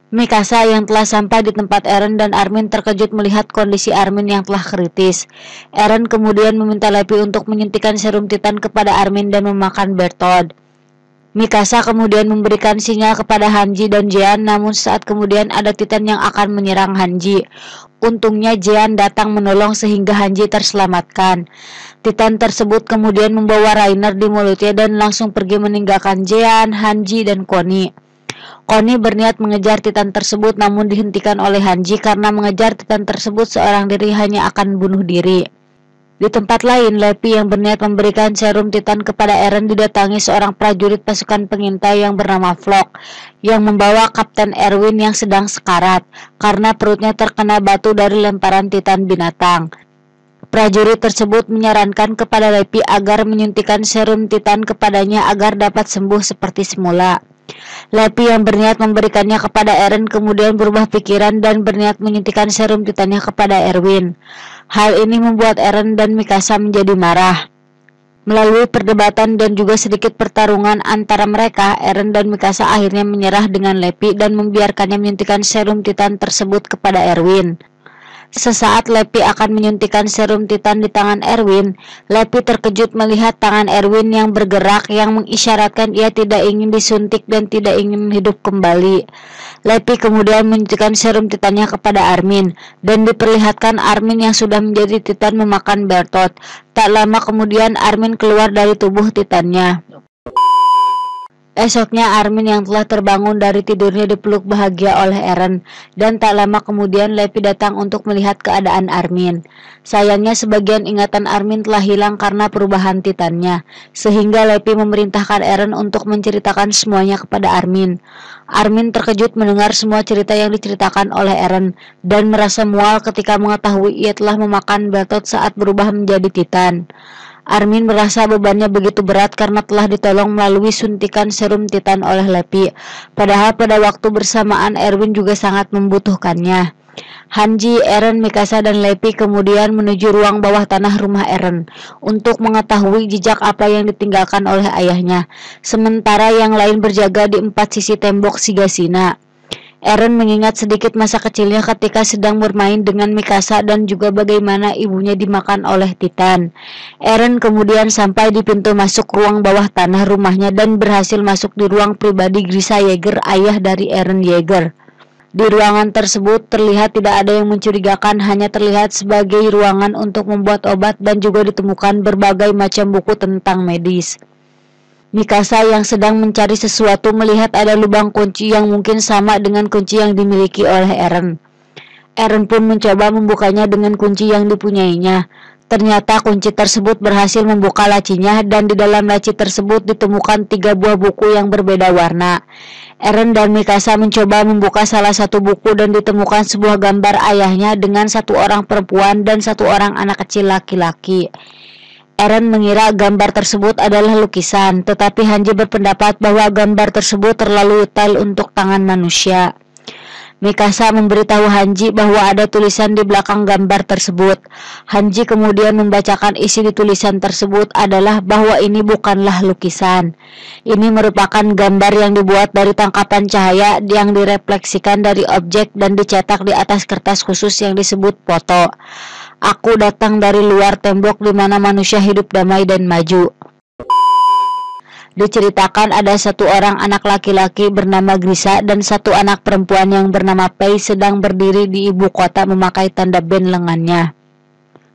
Speaker 2: Mikasa yang telah sampai di tempat Eren dan Armin terkejut melihat kondisi Armin yang telah kritis. Eren kemudian meminta Lepi untuk menyuntikkan serum Titan kepada Armin dan memakan Bertold. Mikasa kemudian memberikan sinyal kepada Hanji dan Jean, namun saat kemudian ada Titan yang akan menyerang Hanji. Untungnya Jean datang menolong sehingga Hanji terselamatkan. Titan tersebut kemudian membawa Rainer di mulutnya dan langsung pergi meninggalkan Jean, Hanji, dan Connie. Connie berniat mengejar Titan tersebut namun dihentikan oleh Hanji karena mengejar Titan tersebut seorang diri hanya akan bunuh diri. Di tempat lain, Lepi yang berniat memberikan serum Titan kepada Eren didatangi seorang prajurit pasukan pengintai yang bernama Flock yang membawa Kapten Erwin yang sedang sekarat karena perutnya terkena batu dari lemparan Titan binatang. Prajurit tersebut menyarankan kepada Lepi agar menyuntikkan serum Titan kepadanya agar dapat sembuh seperti semula. Lepi yang berniat memberikannya kepada Eren kemudian berubah pikiran dan berniat menyuntikkan serum Titannya kepada Erwin. Hal ini membuat Eren dan Mikasa menjadi marah. Melalui perdebatan dan juga sedikit pertarungan antara mereka, Eren dan Mikasa akhirnya menyerah dengan Lepi dan membiarkannya menyuntikkan serum Titan tersebut kepada Erwin. Sesaat Lepi akan menyuntikkan serum Titan di tangan Erwin, Lepi terkejut melihat tangan Erwin yang bergerak yang mengisyaratkan ia tidak ingin disuntik dan tidak ingin hidup kembali. Lepi kemudian menyuntikkan serum Titannya kepada Armin dan diperlihatkan Armin yang sudah menjadi Titan memakan Bertold. Tak lama kemudian Armin keluar dari tubuh Titannya. Esoknya Armin yang telah terbangun dari tidurnya dipeluk bahagia oleh Eren dan tak lama kemudian Lepi datang untuk melihat keadaan Armin. Sayangnya sebagian ingatan Armin telah hilang karena perubahan Titannya, sehingga Lepi memerintahkan Eren untuk menceritakan semuanya kepada Armin. Armin terkejut mendengar semua cerita yang diceritakan oleh Eren dan merasa mual ketika mengetahui ia telah memakan Bertold saat berubah menjadi Titan. Armin merasa bebannya begitu berat karena telah ditolong melalui suntikan serum Titan oleh Lepi. Padahal pada waktu bersamaan Erwin juga sangat membutuhkannya. Hanji, Eren, Mikasa, dan Lepi kemudian menuju ruang bawah tanah rumah Eren untuk mengetahui jejak apa yang ditinggalkan oleh ayahnya. Sementara yang lain berjaga di 4 sisi tembok Shigasina. Eren mengingat sedikit masa kecilnya ketika sedang bermain dengan Mikasa dan juga bagaimana ibunya dimakan oleh Titan. Eren kemudian sampai di pintu masuk ruang bawah tanah rumahnya dan berhasil masuk di ruang pribadi Grisha Yeager, ayah dari Eren Yeager. Di ruangan tersebut terlihat tidak ada yang mencurigakan, hanya terlihat sebagai ruangan untuk membuat obat dan juga ditemukan berbagai macam buku tentang medis. Mikasa yang sedang mencari sesuatu melihat ada lubang kunci yang mungkin sama dengan kunci yang dimiliki oleh Eren. Eren pun mencoba membukanya dengan kunci yang dipunyainya. Ternyata kunci tersebut berhasil membuka lacinya dan di dalam laci tersebut ditemukan 3 buah buku yang berbeda warna. Eren dan Mikasa mencoba membuka salah satu buku dan ditemukan sebuah gambar ayahnya dengan 1 orang perempuan dan 1 orang anak kecil laki-laki. Eren mengira gambar tersebut adalah lukisan, tetapi Hanji berpendapat bahwa gambar tersebut terlalu detail untuk tangan manusia. Mikasa memberitahu Hanji bahwa ada tulisan di belakang gambar tersebut. Hanji kemudian membacakan isi di tulisan tersebut adalah bahwa ini bukanlah lukisan. Ini merupakan gambar yang dibuat dari tangkapan cahaya yang direfleksikan dari objek dan dicetak di atas kertas khusus yang disebut foto. Aku datang dari luar tembok di mana manusia hidup damai dan maju. Diceritakan ada 1 orang anak laki-laki bernama Grisha dan 1 anak perempuan yang bernama Pei sedang berdiri di ibu kota memakai tanda band lengannya.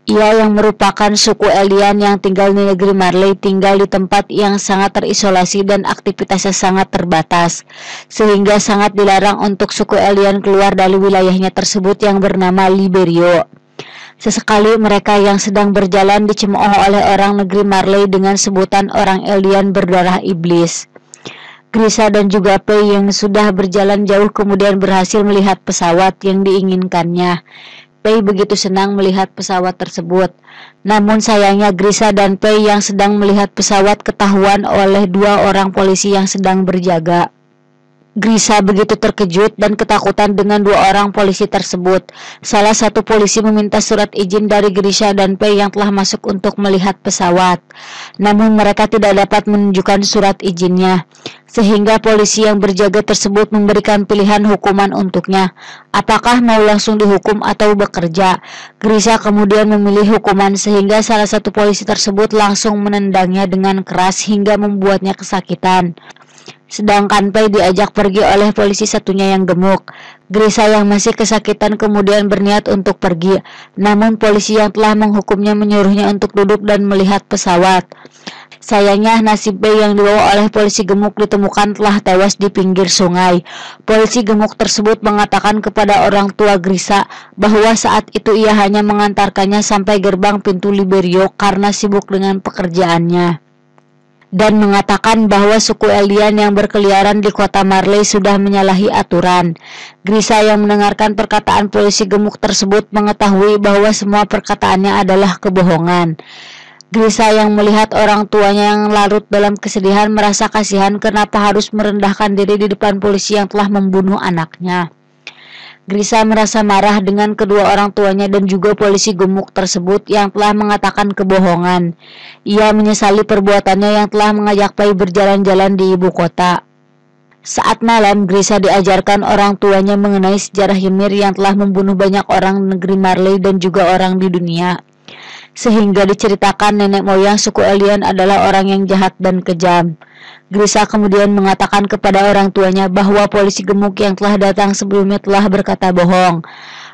Speaker 2: Ia yang merupakan suku Elian yang tinggal di negeri Marley tinggal di tempat yang sangat terisolasi dan aktivitasnya sangat terbatas, sehingga sangat dilarang untuk suku Elian keluar dari wilayahnya tersebut yang bernama Liberio. Sesekali mereka yang sedang berjalan dicemooh oleh orang negeri Marley dengan sebutan orang Elian berdarah iblis. Grisa dan juga Pei yang sudah berjalan jauh kemudian berhasil melihat pesawat yang diinginkannya. Pei begitu senang melihat pesawat tersebut. Namun sayangnya Grisa dan Pei yang sedang melihat pesawat ketahuan oleh dua orang polisi yang sedang berjaga. Grisa begitu terkejut dan ketakutan dengan dua orang polisi tersebut. Salah satu polisi meminta surat izin dari Grisa dan Pei yang telah masuk untuk melihat pesawat. Namun mereka tidak dapat menunjukkan surat izinnya. Sehingga polisi yang berjaga tersebut memberikan pilihan hukuman untuknya. Apakah mau langsung dihukum atau bekerja? Grisa kemudian memilih hukuman sehingga salah satu polisi tersebut langsung menendangnya dengan keras hingga membuatnya kesakitan. Sedangkan Pei diajak pergi oleh polisi satunya yang gemuk. Grisa yang masih kesakitan kemudian berniat untuk pergi. Namun polisi yang telah menghukumnya menyuruhnya untuk duduk dan melihat pesawat. Sayangnya nasib Pei yang dibawa oleh polisi gemuk ditemukan telah tewas di pinggir sungai. Polisi gemuk tersebut mengatakan kepada orang tua Grisa bahwa saat itu ia hanya mengantarkannya sampai gerbang pintu Liberio karena sibuk dengan pekerjaannya. Dan mengatakan bahwa suku Elian yang berkeliaran di kota Marley sudah menyalahi aturan. Grisa yang mendengarkan perkataan polisi gemuk tersebut mengetahui bahwa semua perkataannya adalah kebohongan. Grisa yang melihat orang tuanya yang larut dalam kesedihan merasa kasihan kenapa harus merendahkan diri di depan polisi yang telah membunuh anaknya. Grisa merasa marah dengan kedua orang tuanya dan juga polisi gemuk tersebut yang telah mengatakan kebohongan. Ia menyesali perbuatannya yang telah mengajak Pei berjalan-jalan di ibu kota. Saat malam, Grisa diajarkan orang tuanya mengenai sejarah Ymir yang telah membunuh banyak orang negeri Marley dan juga orang di dunia. Sehingga diceritakan nenek moyang suku Elian adalah orang yang jahat dan kejam. Grisa kemudian mengatakan kepada orang tuanya bahwa polisi gemuk yang telah datang sebelumnya telah berkata bohong.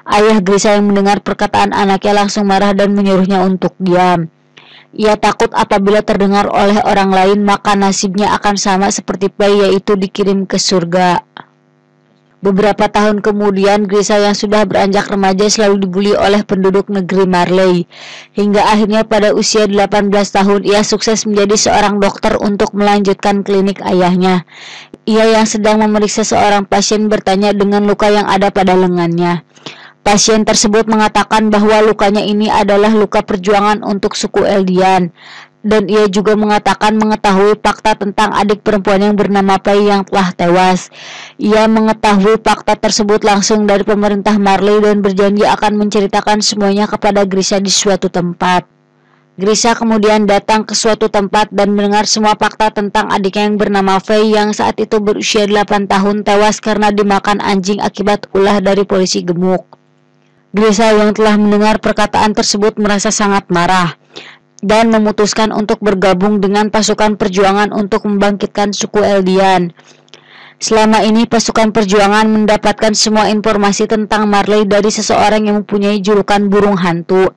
Speaker 2: Ayah Grisa yang mendengar perkataan anaknya langsung marah dan menyuruhnya untuk diam. Ia takut apabila terdengar oleh orang lain maka nasibnya akan sama seperti Pei, yaitu dikirim ke surga. Beberapa tahun kemudian, Grisa yang sudah beranjak remaja selalu dibully oleh penduduk negeri Marley. Hingga akhirnya pada usia 18 tahun, ia sukses menjadi seorang dokter untuk melanjutkan klinik ayahnya. Ia yang sedang memeriksa seorang pasien bertanya dengan luka yang ada pada lengannya. Pasien tersebut mengatakan bahwa lukanya ini adalah luka perjuangan untuk suku Elian. Dan ia juga mengatakan mengetahui fakta tentang adik perempuan yang bernama Pei yang telah tewas. Ia mengetahui fakta tersebut langsung dari pemerintah Marley dan berjanji akan menceritakan semuanya kepada Grisa di suatu tempat. Grisa kemudian datang ke suatu tempat dan mendengar semua fakta tentang adiknya yang bernama Pei yang saat itu berusia 8 tahun tewas karena dimakan anjing akibat ulah dari polisi gemuk. Grisa yang telah mendengar perkataan tersebut merasa sangat marah dan memutuskan untuk bergabung dengan pasukan perjuangan untuk membangkitkan suku Elian. Selama ini pasukan perjuangan mendapatkan semua informasi tentang Marley dari seseorang yang mempunyai julukan burung hantu.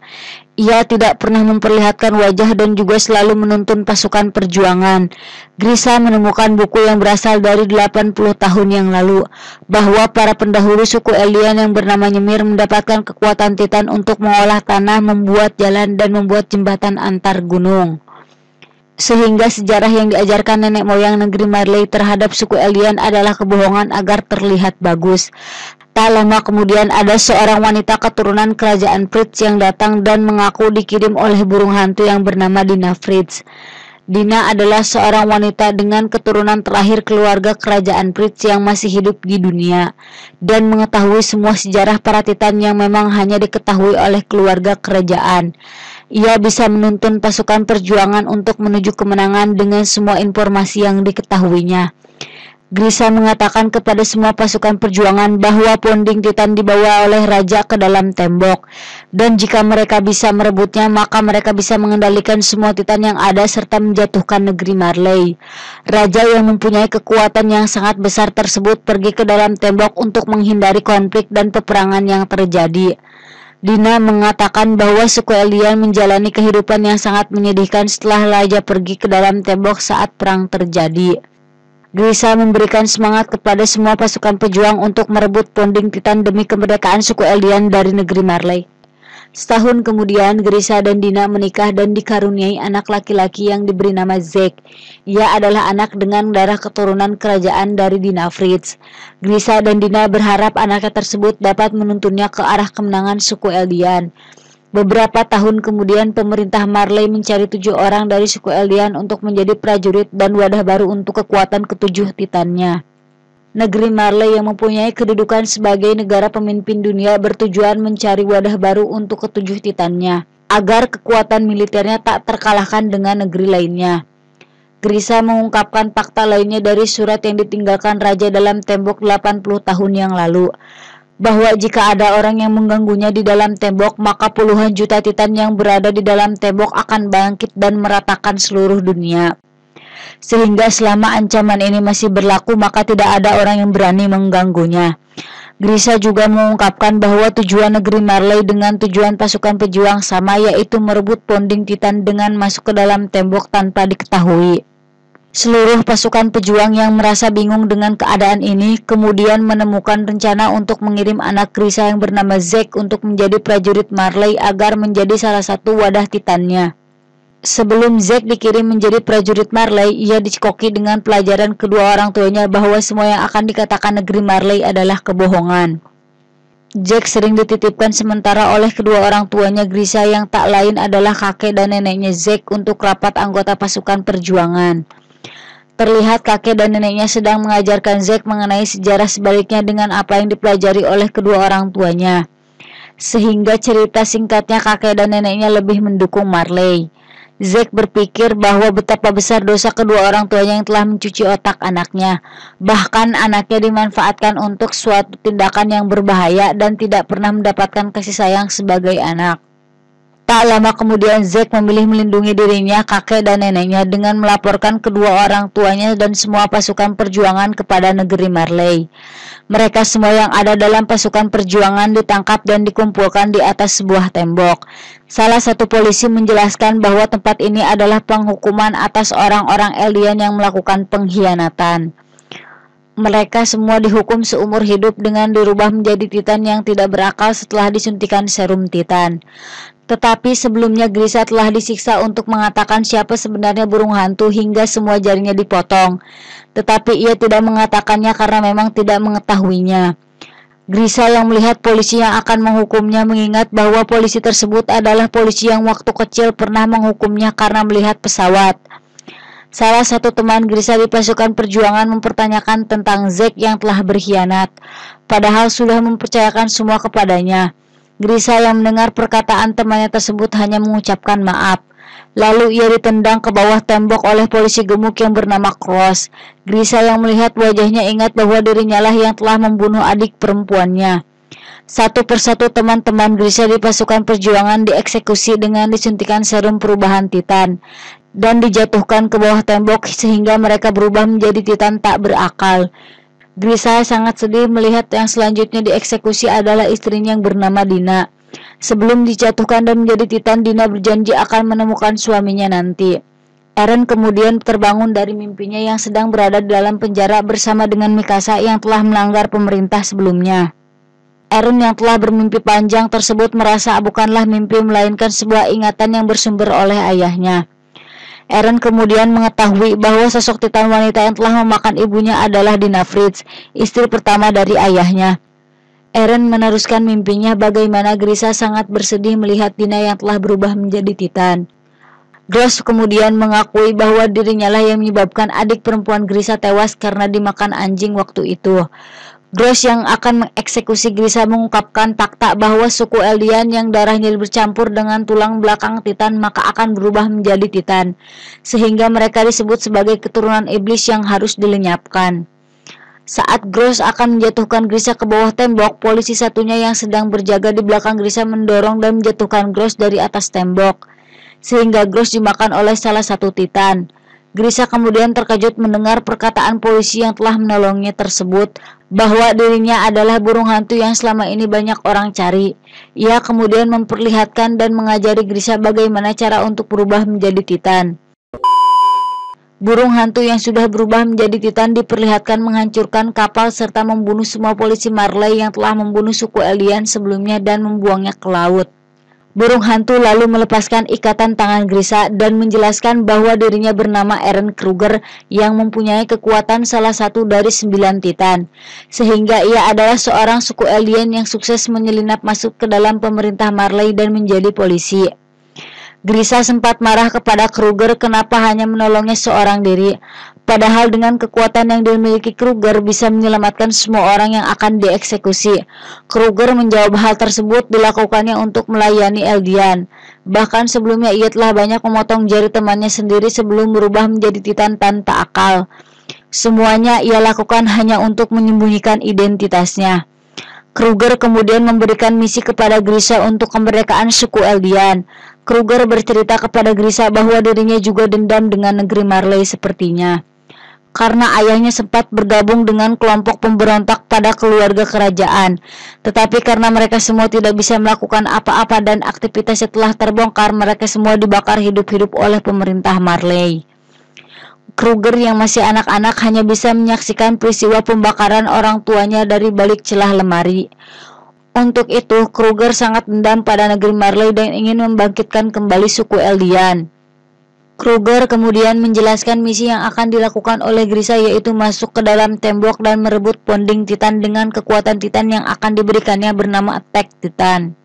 Speaker 2: Ia tidak pernah memperlihatkan wajah dan juga selalu menuntun pasukan perjuangan. Grisa menemukan buku yang berasal dari 80 tahun yang lalu, bahwa para pendahulu suku Elian yang bernama Ymir mendapatkan kekuatan Titan untuk mengolah tanah, membuat jalan, dan membuat jembatan antar gunung. Sehingga sejarah yang diajarkan nenek moyang negeri Marley terhadap suku Elian adalah kebohongan agar terlihat bagus. Tak lama kemudian ada seorang wanita keturunan kerajaan Fritz yang datang dan mengaku dikirim oleh burung hantu yang bernama Dina Fritz. Dina adalah seorang wanita dengan keturunan terakhir keluarga kerajaan Fritz yang masih hidup di dunia dan mengetahui semua sejarah para Titan yang memang hanya diketahui oleh keluarga kerajaan. Ia bisa menuntun pasukan perjuangan untuk menuju kemenangan dengan semua informasi yang diketahuinya. Grisa mengatakan kepada semua pasukan perjuangan bahwa ponding Titan dibawa oleh raja ke dalam tembok, dan jika mereka bisa merebutnya maka mereka bisa mengendalikan semua Titan yang ada serta menjatuhkan negeri Marley. Raja yang mempunyai kekuatan yang sangat besar tersebut pergi ke dalam tembok untuk menghindari konflik dan peperangan yang terjadi. Dina mengatakan bahwa suku Eldian menjalani kehidupan yang sangat menyedihkan setelah Raja pergi ke dalam tembok saat perang terjadi. Grisa memberikan semangat kepada semua pasukan pejuang untuk merebut Ponding Titan demi kemerdekaan suku Eldian dari negeri Marley. Setahun kemudian, Grisa dan Dina menikah dan dikaruniai anak laki-laki yang diberi nama Zack. Ia adalah anak dengan darah keturunan kerajaan dari Dina Fritz. Grisa dan Dina berharap anaknya tersebut dapat menuntunnya ke arah kemenangan suku Eldian. Beberapa tahun kemudian, pemerintah Marley mencari 7 orang dari suku Eldian untuk menjadi prajurit dan wadah baru untuk kekuatan ke-7 Titannya. Negeri Marley yang mempunyai kedudukan sebagai negara pemimpin dunia bertujuan mencari wadah baru untuk ke-7 Titannya, agar kekuatan militernya tak terkalahkan dengan negeri lainnya. Grisa mengungkapkan fakta lainnya dari surat yang ditinggalkan Raja dalam tembok 80 tahun yang lalu, bahwa jika ada orang yang mengganggunya di dalam tembok, maka puluhan juta Titan yang berada di dalam tembok akan bangkit dan meratakan seluruh dunia. Sehingga selama ancaman ini masih berlaku, maka tidak ada orang yang berani mengganggunya. Grisa juga mengungkapkan bahwa tujuan negeri Marley dengan tujuan pasukan pejuang sama, yaitu merebut Ponding Titan dengan masuk ke dalam tembok tanpa diketahui. Seluruh pasukan pejuang yang merasa bingung dengan keadaan ini kemudian menemukan rencana untuk mengirim anak Grisa yang bernama Zack untuk menjadi prajurit Marley agar menjadi salah satu wadah Titannya. Sebelum Zack dikirim menjadi prajurit Marley, ia dicekoki dengan pelajaran kedua orang tuanya bahwa semua yang akan dikatakan negeri Marley adalah kebohongan. Zack sering dititipkan sementara oleh kedua orang tuanya Grisa yang tak lain adalah kakek dan neneknya Zack untuk rapat anggota pasukan perjuangan. Terlihat kakek dan neneknya sedang mengajarkan Zack mengenai sejarah sebaliknya dengan apa yang dipelajari oleh kedua orang tuanya. Sehingga cerita singkatnya kakek dan neneknya lebih mendukung Marley. Zack berpikir bahwa betapa besar dosa kedua orang tuanya yang telah mencuci otak anaknya. Bahkan anaknya dimanfaatkan untuk suatu tindakan yang berbahaya dan tidak pernah mendapatkan kasih sayang sebagai anak. Tak lama kemudian Zack memilih melindungi dirinya, kakek dan neneknya dengan melaporkan kedua orang tuanya dan semua pasukan perjuangan kepada negeri Marley. Mereka semua yang ada dalam pasukan perjuangan ditangkap dan dikumpulkan di atas sebuah tembok. Salah satu polisi menjelaskan bahwa tempat ini adalah penghukuman atas orang-orang Eldian yang melakukan pengkhianatan. Mereka semua dihukum seumur hidup dengan dirubah menjadi Titan yang tidak berakal setelah disuntikan serum Titan. Tetapi sebelumnya Grisa telah disiksa untuk mengatakan siapa sebenarnya burung hantu hingga semua jarinya dipotong. Tetapi ia tidak mengatakannya karena memang tidak mengetahuinya. Grisa yang melihat polisi yang akan menghukumnya mengingat bahwa polisi tersebut adalah polisi yang waktu kecil pernah menghukumnya karena melihat pesawat. Salah satu teman Grisa di pasukan perjuangan mempertanyakan tentang Zack yang telah berkhianat, padahal sudah mempercayakan semua kepadanya. Grisa yang mendengar perkataan temannya tersebut hanya mengucapkan maaf. Lalu ia ditendang ke bawah tembok oleh polisi gemuk yang bernama Cross. Grisa yang melihat wajahnya ingat bahwa dirinya lah yang telah membunuh adik perempuannya. Satu persatu teman-teman Grisa di pasukan perjuangan dieksekusi dengan disuntikan serum perubahan Titan dan dijatuhkan ke bawah tembok sehingga mereka berubah menjadi Titan tak berakal. Grisa sangat sedih melihat yang selanjutnya dieksekusi adalah istrinya yang bernama Dina. Sebelum dijatuhkan dan menjadi Titan, Dina berjanji akan menemukan suaminya nanti. Eren kemudian terbangun dari mimpinya yang sedang berada di dalam penjara bersama dengan Mikasa yang telah melanggar pemerintah sebelumnya. Eren yang telah bermimpi panjang tersebut merasa bukanlah mimpi melainkan sebuah ingatan yang bersumber oleh ayahnya. Eren kemudian mengetahui bahwa sosok Titan wanita yang telah memakan ibunya adalah Dina Fritz, istri pertama dari ayahnya. Eren meneruskan mimpinya bagaimana Grisa sangat bersedih melihat Dina yang telah berubah menjadi Titan. Gross kemudian mengakui bahwa dirinya lah yang menyebabkan adik perempuan Grisa tewas karena dimakan anjing waktu itu. Gross yang akan mengeksekusi Grisa mengungkapkan fakta bahwa suku Eldian yang darahnya bercampur dengan tulang belakang Titan maka akan berubah menjadi Titan, sehingga mereka disebut sebagai keturunan iblis yang harus dilenyapkan. Saat Gross akan menjatuhkan Grisa ke bawah tembok, polisi satunya yang sedang berjaga di belakang Grisa mendorong dan menjatuhkan Gross dari atas tembok, sehingga Gross dimakan oleh salah satu Titan. Grisa kemudian terkejut mendengar perkataan polisi yang telah menolongnya tersebut, bahwa dirinya adalah burung hantu yang selama ini banyak orang cari. Ia kemudian memperlihatkan dan mengajari Grisa bagaimana cara untuk berubah menjadi Titan. Burung hantu yang sudah berubah menjadi Titan diperlihatkan menghancurkan kapal serta membunuh semua polisi Marley yang telah membunuh suku alien sebelumnya dan membuangnya ke laut. Burung hantu lalu melepaskan ikatan tangan Grisa dan menjelaskan bahwa dirinya bernama Eren Kruger yang mempunyai kekuatan salah satu dari 9 Titan, sehingga ia adalah seorang suku alien yang sukses menyelinap masuk ke dalam pemerintah Marley dan menjadi polisi. Grisa sempat marah kepada Kruger kenapa hanya menolongnya seorang diri, padahal dengan kekuatan yang dimiliki Kruger bisa menyelamatkan semua orang yang akan dieksekusi. Kruger menjawab hal tersebut dilakukannya untuk melayani Eldian. Bahkan sebelumnya ia telah banyak memotong jari temannya sendiri sebelum berubah menjadi Titan tanpa akal. Semuanya ia lakukan hanya untuk menyembunyikan identitasnya. Kruger kemudian memberikan misi kepada Grisa untuk kemerdekaan suku Eldian. Kruger bercerita kepada Grisa bahwa dirinya juga dendam dengan negeri Marley sepertinya, karena ayahnya sempat bergabung dengan kelompok pemberontak pada keluarga kerajaan. Tetapi karena mereka semua tidak bisa melakukan apa-apa dan aktivitasnya telah terbongkar, mereka semua dibakar hidup-hidup oleh pemerintah Marley. Kruger yang masih anak-anak hanya bisa menyaksikan peristiwa pembakaran orang tuanya dari balik celah lemari. Untuk itu, Kruger sangat dendam pada negeri Marley dan ingin membangkitkan kembali suku Eldian. Kruger kemudian menjelaskan misi yang akan dilakukan oleh Grisa, yaitu masuk ke dalam tembok dan merebut ponding Titan dengan kekuatan Titan yang akan diberikannya bernama Attack Titan.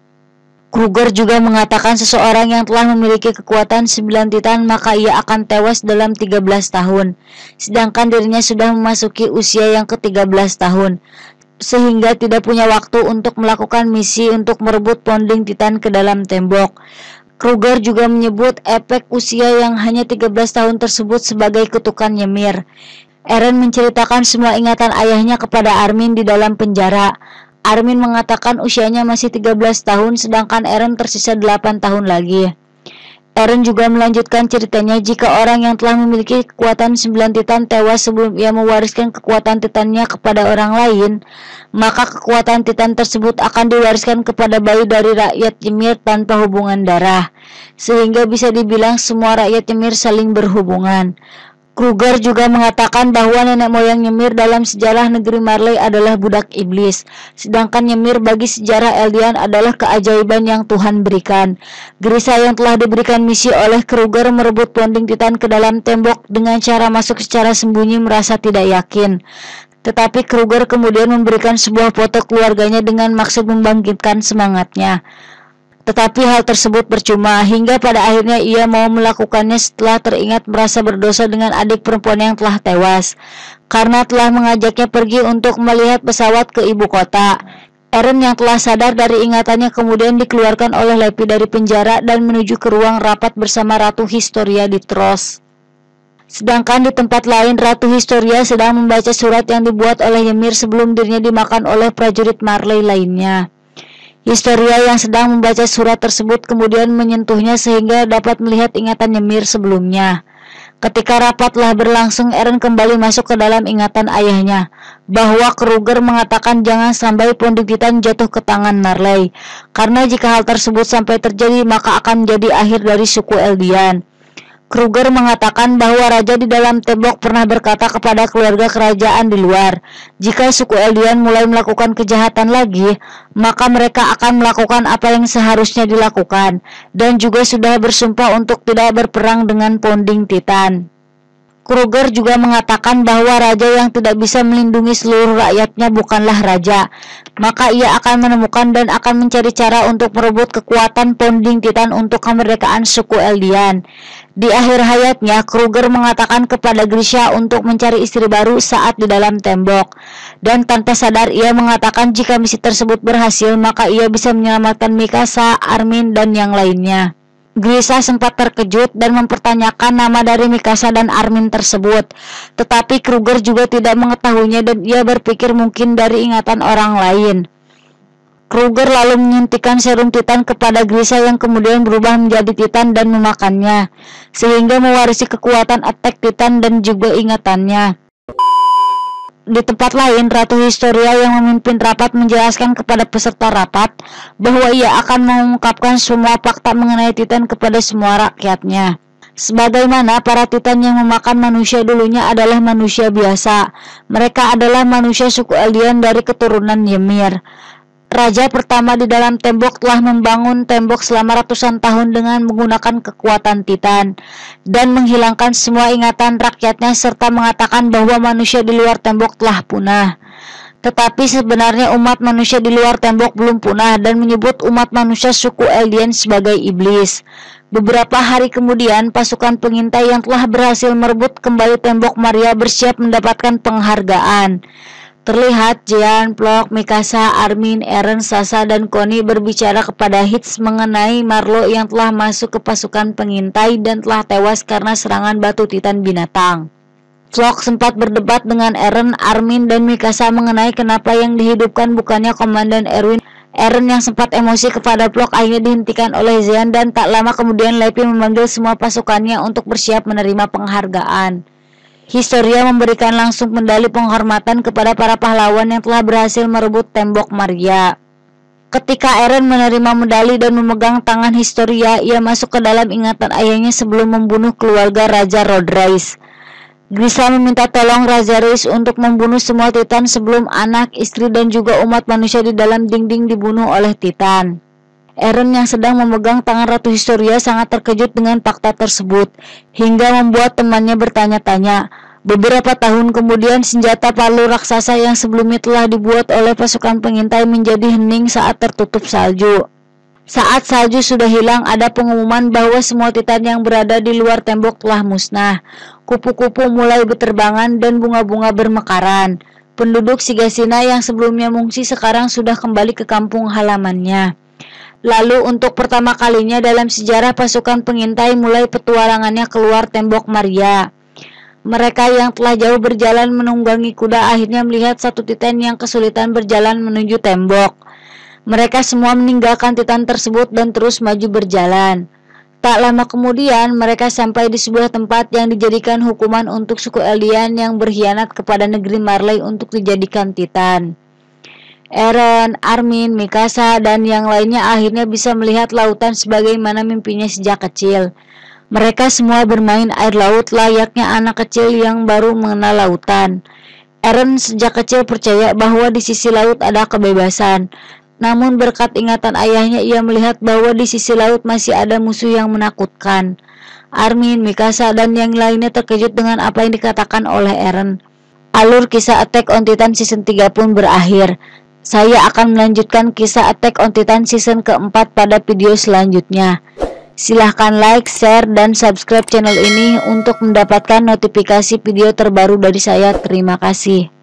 Speaker 2: Kruger juga mengatakan seseorang yang telah memiliki kekuatan 9 Titan maka ia akan tewas dalam 13 tahun, sedangkan dirinya sudah memasuki usia yang ke-13 tahun, sehingga tidak punya waktu untuk melakukan misi untuk merebut ponding Titan ke dalam tembok. Kruger juga menyebut efek usia yang hanya 13 tahun tersebut sebagai kutukan Ymir. Eren menceritakan semua ingatan ayahnya kepada Armin di dalam penjara. Armin mengatakan usianya masih 13 tahun sedangkan Eren tersisa 8 tahun lagi. Eren juga melanjutkan ceritanya jika orang yang telah memiliki kekuatan 9 Titan tewas sebelum ia mewariskan kekuatan Titannya kepada orang lain, maka kekuatan Titan tersebut akan diwariskan kepada bayi dari rakyat Ymir tanpa hubungan darah, sehingga bisa dibilang semua rakyat Ymir saling berhubungan. Kruger juga mengatakan bahwa nenek moyang Ymir dalam sejarah negeri Marley adalah budak iblis, sedangkan Ymir bagi sejarah Eldian adalah keajaiban yang Tuhan berikan. Grisa yang telah diberikan misi oleh Kruger merebut ponding Titan ke dalam tembok dengan cara masuk secara sembunyi merasa tidak yakin. Tetapi Kruger kemudian memberikan sebuah foto keluarganya dengan maksud membangkitkan semangatnya. Tetapi hal tersebut percuma, hingga pada akhirnya ia mau melakukannya setelah teringat merasa berdosa dengan adik perempuan yang telah tewas, karena telah mengajaknya pergi untuk melihat pesawat ke ibu kota. Eren yang telah sadar dari ingatannya kemudian dikeluarkan oleh Lepi dari penjara dan menuju ke ruang rapat bersama Ratu Historia di Trost. Sedangkan di tempat lain, Ratu Historia sedang membaca surat yang dibuat oleh Ymir sebelum dirinya dimakan oleh prajurit Marley lainnya. Historia yang sedang membaca surat tersebut kemudian menyentuhnya sehingga dapat melihat ingatan Ymir sebelumnya. Ketika rapat telah berlangsung, Eren kembali masuk ke dalam ingatan ayahnya, bahwa Kruger mengatakan jangan sampai ponding Titan jatuh ke tangan Marley, karena jika hal tersebut sampai terjadi maka akan menjadi akhir dari suku Eldian. Kruger mengatakan bahwa raja di dalam tembok pernah berkata kepada keluarga kerajaan di luar, jika suku Eldian mulai melakukan kejahatan lagi, maka mereka akan melakukan apa yang seharusnya dilakukan, dan juga sudah bersumpah untuk tidak berperang dengan ponding Titan. Kruger juga mengatakan bahwa raja yang tidak bisa melindungi seluruh rakyatnya bukanlah raja, maka ia akan menemukan dan akan mencari cara untuk merebut kekuatan ponding Titan untuk kemerdekaan suku Eldian. Di akhir hayatnya, Kruger mengatakan kepada Grisha untuk mencari istri baru saat di dalam tembok, dan tanpa sadar ia mengatakan jika misi tersebut berhasil maka ia bisa menyelamatkan Mikasa, Armin, dan yang lainnya. Grisha sempat terkejut dan mempertanyakan nama dari Mikasa dan Armin tersebut, tetapi Kruger juga tidak mengetahuinya dan ia berpikir mungkin dari ingatan orang lain. Kruger lalu menyuntikkan serum Titan kepada Grisha yang kemudian berubah menjadi Titan dan memakannya, sehingga mewarisi kekuatan attack Titan dan juga ingatannya. Di tempat lain, Ratu Historia yang memimpin rapat menjelaskan kepada peserta rapat bahwa ia akan mengungkapkan semua fakta mengenai Titan kepada semua rakyatnya. Sebagaimana para Titan yang memakan manusia dulunya adalah manusia biasa, mereka adalah manusia suku Eldian dari keturunan Ymir. Raja pertama di dalam tembok telah membangun tembok selama ratusan tahun dengan menggunakan kekuatan Titan dan menghilangkan semua ingatan rakyatnya serta mengatakan bahwa manusia di luar tembok telah punah. Tetapi sebenarnya umat manusia di luar tembok belum punah dan menyebut umat manusia suku Eldian sebagai iblis. Beberapa hari kemudian, pasukan pengintai yang telah berhasil merebut kembali tembok Maria bersiap mendapatkan penghargaan. Terlihat Jean, Floch, Mikasa, Armin, Eren, Sasha, dan Connie berbicara kepada Hitch mengenai Marlo yang telah masuk ke pasukan pengintai dan telah tewas karena serangan batu Titan binatang. Floch sempat berdebat dengan Eren, Armin, dan Mikasa mengenai kenapa yang dihidupkan bukannya Komandan Erwin. Eren yang sempat emosi kepada Floch akhirnya dihentikan oleh Zean dan tak lama kemudian Lepi memanggil semua pasukannya untuk bersiap menerima penghargaan. Historia memberikan langsung medali penghormatan kepada para pahlawan yang telah berhasil merebut tembok Maria. Ketika Eren menerima medali dan memegang tangan Historia, ia masuk ke dalam ingatan ayahnya sebelum membunuh keluarga Raja Rodriguez. Grisha meminta tolong Raja Reis untuk membunuh semua Titan sebelum anak, istri, dan juga umat manusia di dalam dinding dibunuh oleh Titan. Eren yang sedang memegang tangan Ratu Historia sangat terkejut dengan fakta tersebut, hingga membuat temannya bertanya-tanya. Beberapa tahun kemudian, senjata palu raksasa yang sebelumnya telah dibuat oleh pasukan pengintai menjadi hening saat tertutup salju. Saat salju sudah hilang, ada pengumuman bahwa semua Titan yang berada di luar tembok telah musnah. Kupu-kupu mulai berterbangan dan bunga-bunga bermekaran. Penduduk Sigasina yang sebelumnya mengungsi sekarang sudah kembali ke kampung halamannya. Lalu untuk pertama kalinya dalam sejarah pasukan pengintai mulai petualangannya keluar tembok Maria. Mereka yang telah jauh berjalan menunggangi kuda akhirnya melihat satu Titan yang kesulitan berjalan menuju tembok. Mereka semua meninggalkan Titan tersebut dan terus maju berjalan. Tak lama kemudian, mereka sampai di sebuah tempat yang dijadikan hukuman untuk suku Eldian yang berkhianat kepada negeri Marley untuk dijadikan Titan. Eren, Armin, Mikasa, dan yang lainnya akhirnya bisa melihat lautan sebagaimana mimpinya sejak kecil. Mereka semua bermain air laut layaknya anak kecil yang baru mengenal lautan. Eren sejak kecil percaya bahwa di sisi laut ada kebebasan. Namun berkat ingatan ayahnya ia melihat bahwa di sisi laut masih ada musuh yang menakutkan. Armin, Mikasa, dan yang lainnya terkejut dengan apa yang dikatakan oleh Eren. Alur kisah Attack on Titan season 3 pun berakhir. Saya akan melanjutkan kisah Attack on Titan season keempat pada video selanjutnya. Silahkan like, share, dan subscribe channel ini untuk mendapatkan notifikasi video terbaru dari saya. Terima kasih.